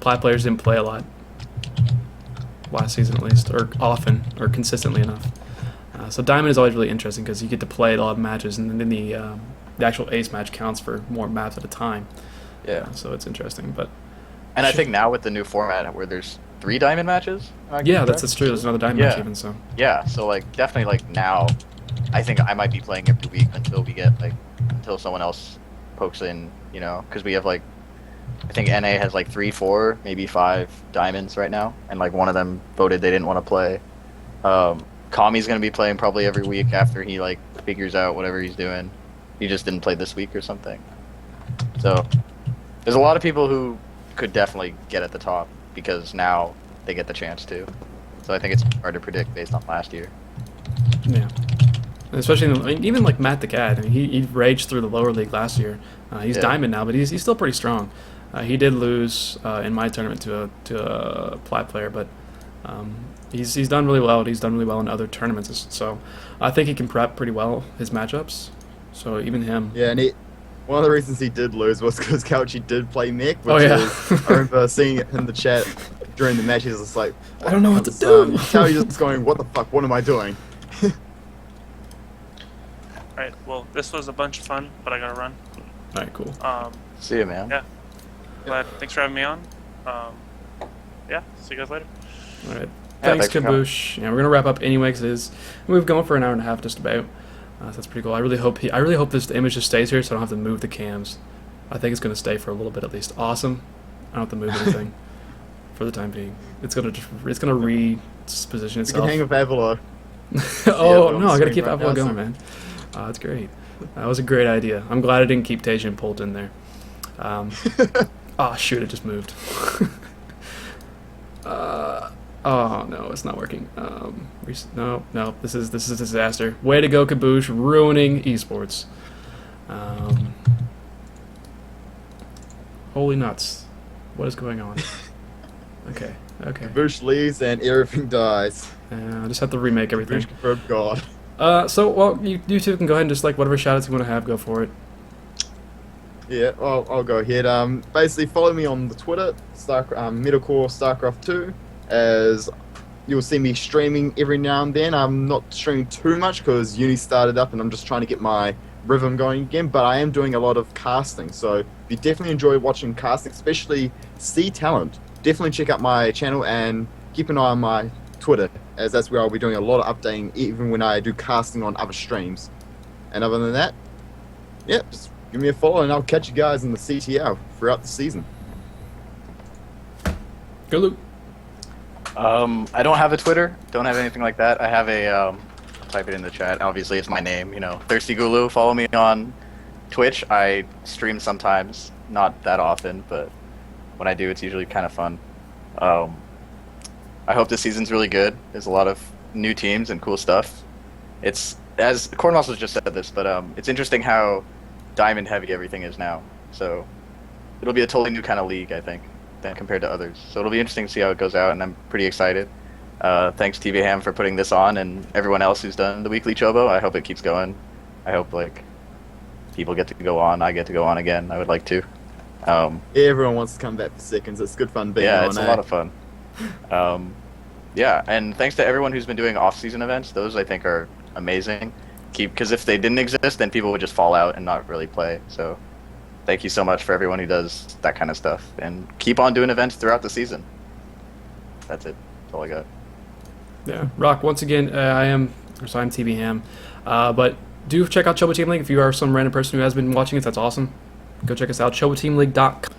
Plat players didn't play a lot last season, at least, or often, or consistently enough. So Diamond is always really interesting because you get to play a lot of matches, and then the actual ace match counts for more maps at a time. Yeah. So it's interesting, but. And I think now with the new format where there's 3 diamond matches. Yeah, that's true. There's another diamond match even. So. Yeah. So like definitely like now, I think I might be playing every week until someone else pokes in, you know, because we have like, I think NA has like 3, 4, maybe 5 diamonds right now, and like one of them voted they didn't want to play. Kami's gonna be playing probably every week after he like figures out whatever he's doing. He just didn't play this week or something. So there's a lot of people who could definitely get at the top because now they get the chance to. So I think it's hard to predict based on last year. Yeah. And especially even like Matt the Cat. I mean, he raged through the lower league last year. He's diamond now, but he's still pretty strong. He did lose in my tournament to a Plat player, but he's done really well. He's done really well in other tournaments, so I think he can prep pretty well his matchups. So even him. Yeah, and one of the reasons he did lose was because Couchy did play mech, which I remember seeing it in the chat during the match. He was just like, I don't know what to do. You tell you just going, what the fuck? What am I doing? Alright, well, this was a bunch of fun, but I gotta run. Alright, cool. See you, man. Yeah. Thanks for having me on. Yeah, see you guys later. Alright. Thanks, Kaboosh. Yeah, we're gonna wrap up anyway because we've gone for an hour and a half just about. So that's pretty cool. I really hope this image just stays here, so I don't have to move the cams. I think it's gonna stay for a little bit at least. Awesome. I don't have to move anything for the time being. It's gonna reposition itself. You can hang with Avalo. Oh no, I gotta keep Avalo going, man. That's great. That was a great idea. I'm glad I didn't keep Tasia pulled in there. Oh shoot, it just moved. Oh no, it's not working. No, this is a disaster. Way to go, Kaboosh, ruining esports. Holy nuts, what is going on? Okay. Kaboosh leaves and everything dies. I just have to remake everything. Kaboosh confirmed God. So well, you two can go ahead and just like whatever shoutouts you want to have, go for it. Yeah, I'll go ahead. Basically, follow me on the Twitter, Metalcore StarCraft 2, as you'll see me streaming every now and then. I'm not streaming too much because uni started up and I'm just trying to get my rhythm going again, but I am doing a lot of casting. So if you definitely enjoy watching casting, especially C Talent, definitely check out my channel and keep an eye on my Twitter, as that's where I'll be doing a lot of updating even when I do casting on other streams. And other than that, yeah, just give me a follow and I'll catch you guys in the CTL throughout the season. Go, Luke. I don't have a Twitter. Don't have anything like that. I have a, I'll type it in the chat. Obviously, it's my name, you know. Thirsty Gulu. Follow me on Twitch. I stream sometimes. Not that often, but when I do, it's usually kind of fun. I hope this season's really good. There's a lot of new teams and cool stuff. It's, as Cornwall just said this, but it's interesting how diamond heavy everything is now. So it'll be a totally new kind of league, I think, than compared to others. So it'll be interesting to see how it goes out, and I'm pretty excited. Thanks TV Ham for putting this on, and everyone else who's done the weekly Chobo. I hope it keeps going. I hope like people get to go on. I get to go on again. I would like to. Yeah, everyone wants to come back for seconds. It's good fun being on. Yeah, it's a lot of fun. Yeah, and thanks to everyone who's been doing off-season events. Those I think are amazing. Because if they didn't exist, then people would just fall out and not really play. So thank you so much for everyone who does that kind of stuff, and keep on doing events throughout the season. That's it. That's all I got. Yeah, Rock. Once again, I'm TV Ham, but do check out Chobo Team League if you are some random person who has been watching it. That's awesome. Go check us out. ChoboTeamLeague.com.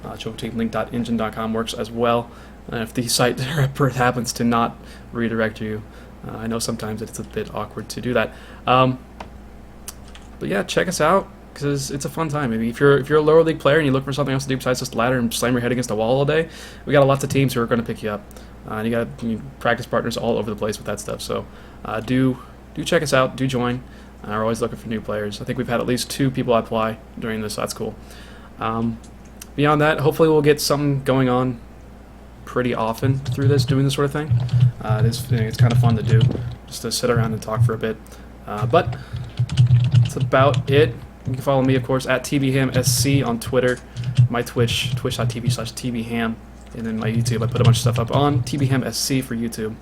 ChoboTeamLeague.engine.com works as well. If the site happens to not redirect you, I know sometimes it's a bit awkward to do that. But yeah, check us out because it's a fun time. I mean, if you're a lower league player and you look for something else to do besides just ladder and slam your head against the wall all day, we got lots of teams who are going to pick you up. And you got practice partners all over the place with that stuff. So do check us out. Do join. We're always looking for new players. I think we've had at least 2 people apply during this, so that's cool. Beyond that, hopefully we'll get something going on pretty often through this, doing this sort of thing. It's kind of fun to do, just to sit around and talk for a bit. But that's about it. You can follow me, of course, at TBHamSC on Twitter, my Twitch, twitch.tv/TBHam, and then my YouTube. I put a bunch of stuff up on TBHamSC for YouTube,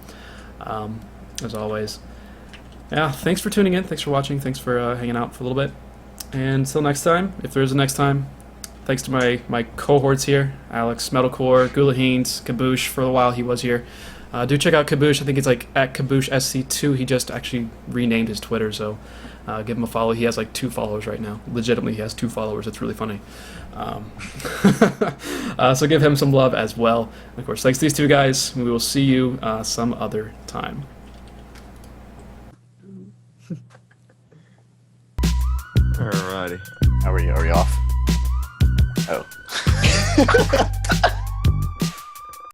as always. Yeah, thanks for tuning in. Thanks for watching. Thanks for hanging out for a little bit. And until next time, if there is a next time, thanks to my cohorts here, Alex, Metalcore, Gula Haynes, Kaboosh, for a while he was here. Do check out Kaboosh. I think it's like at KabooshSC2. He just actually renamed his Twitter, so give him a follow. He has like 2 followers right now. Legitimately, he has 2 followers. It's really funny. So give him some love as well. And of course, thanks to these 2 guys. We will see you some other time. Alrighty. Are we off? Oh.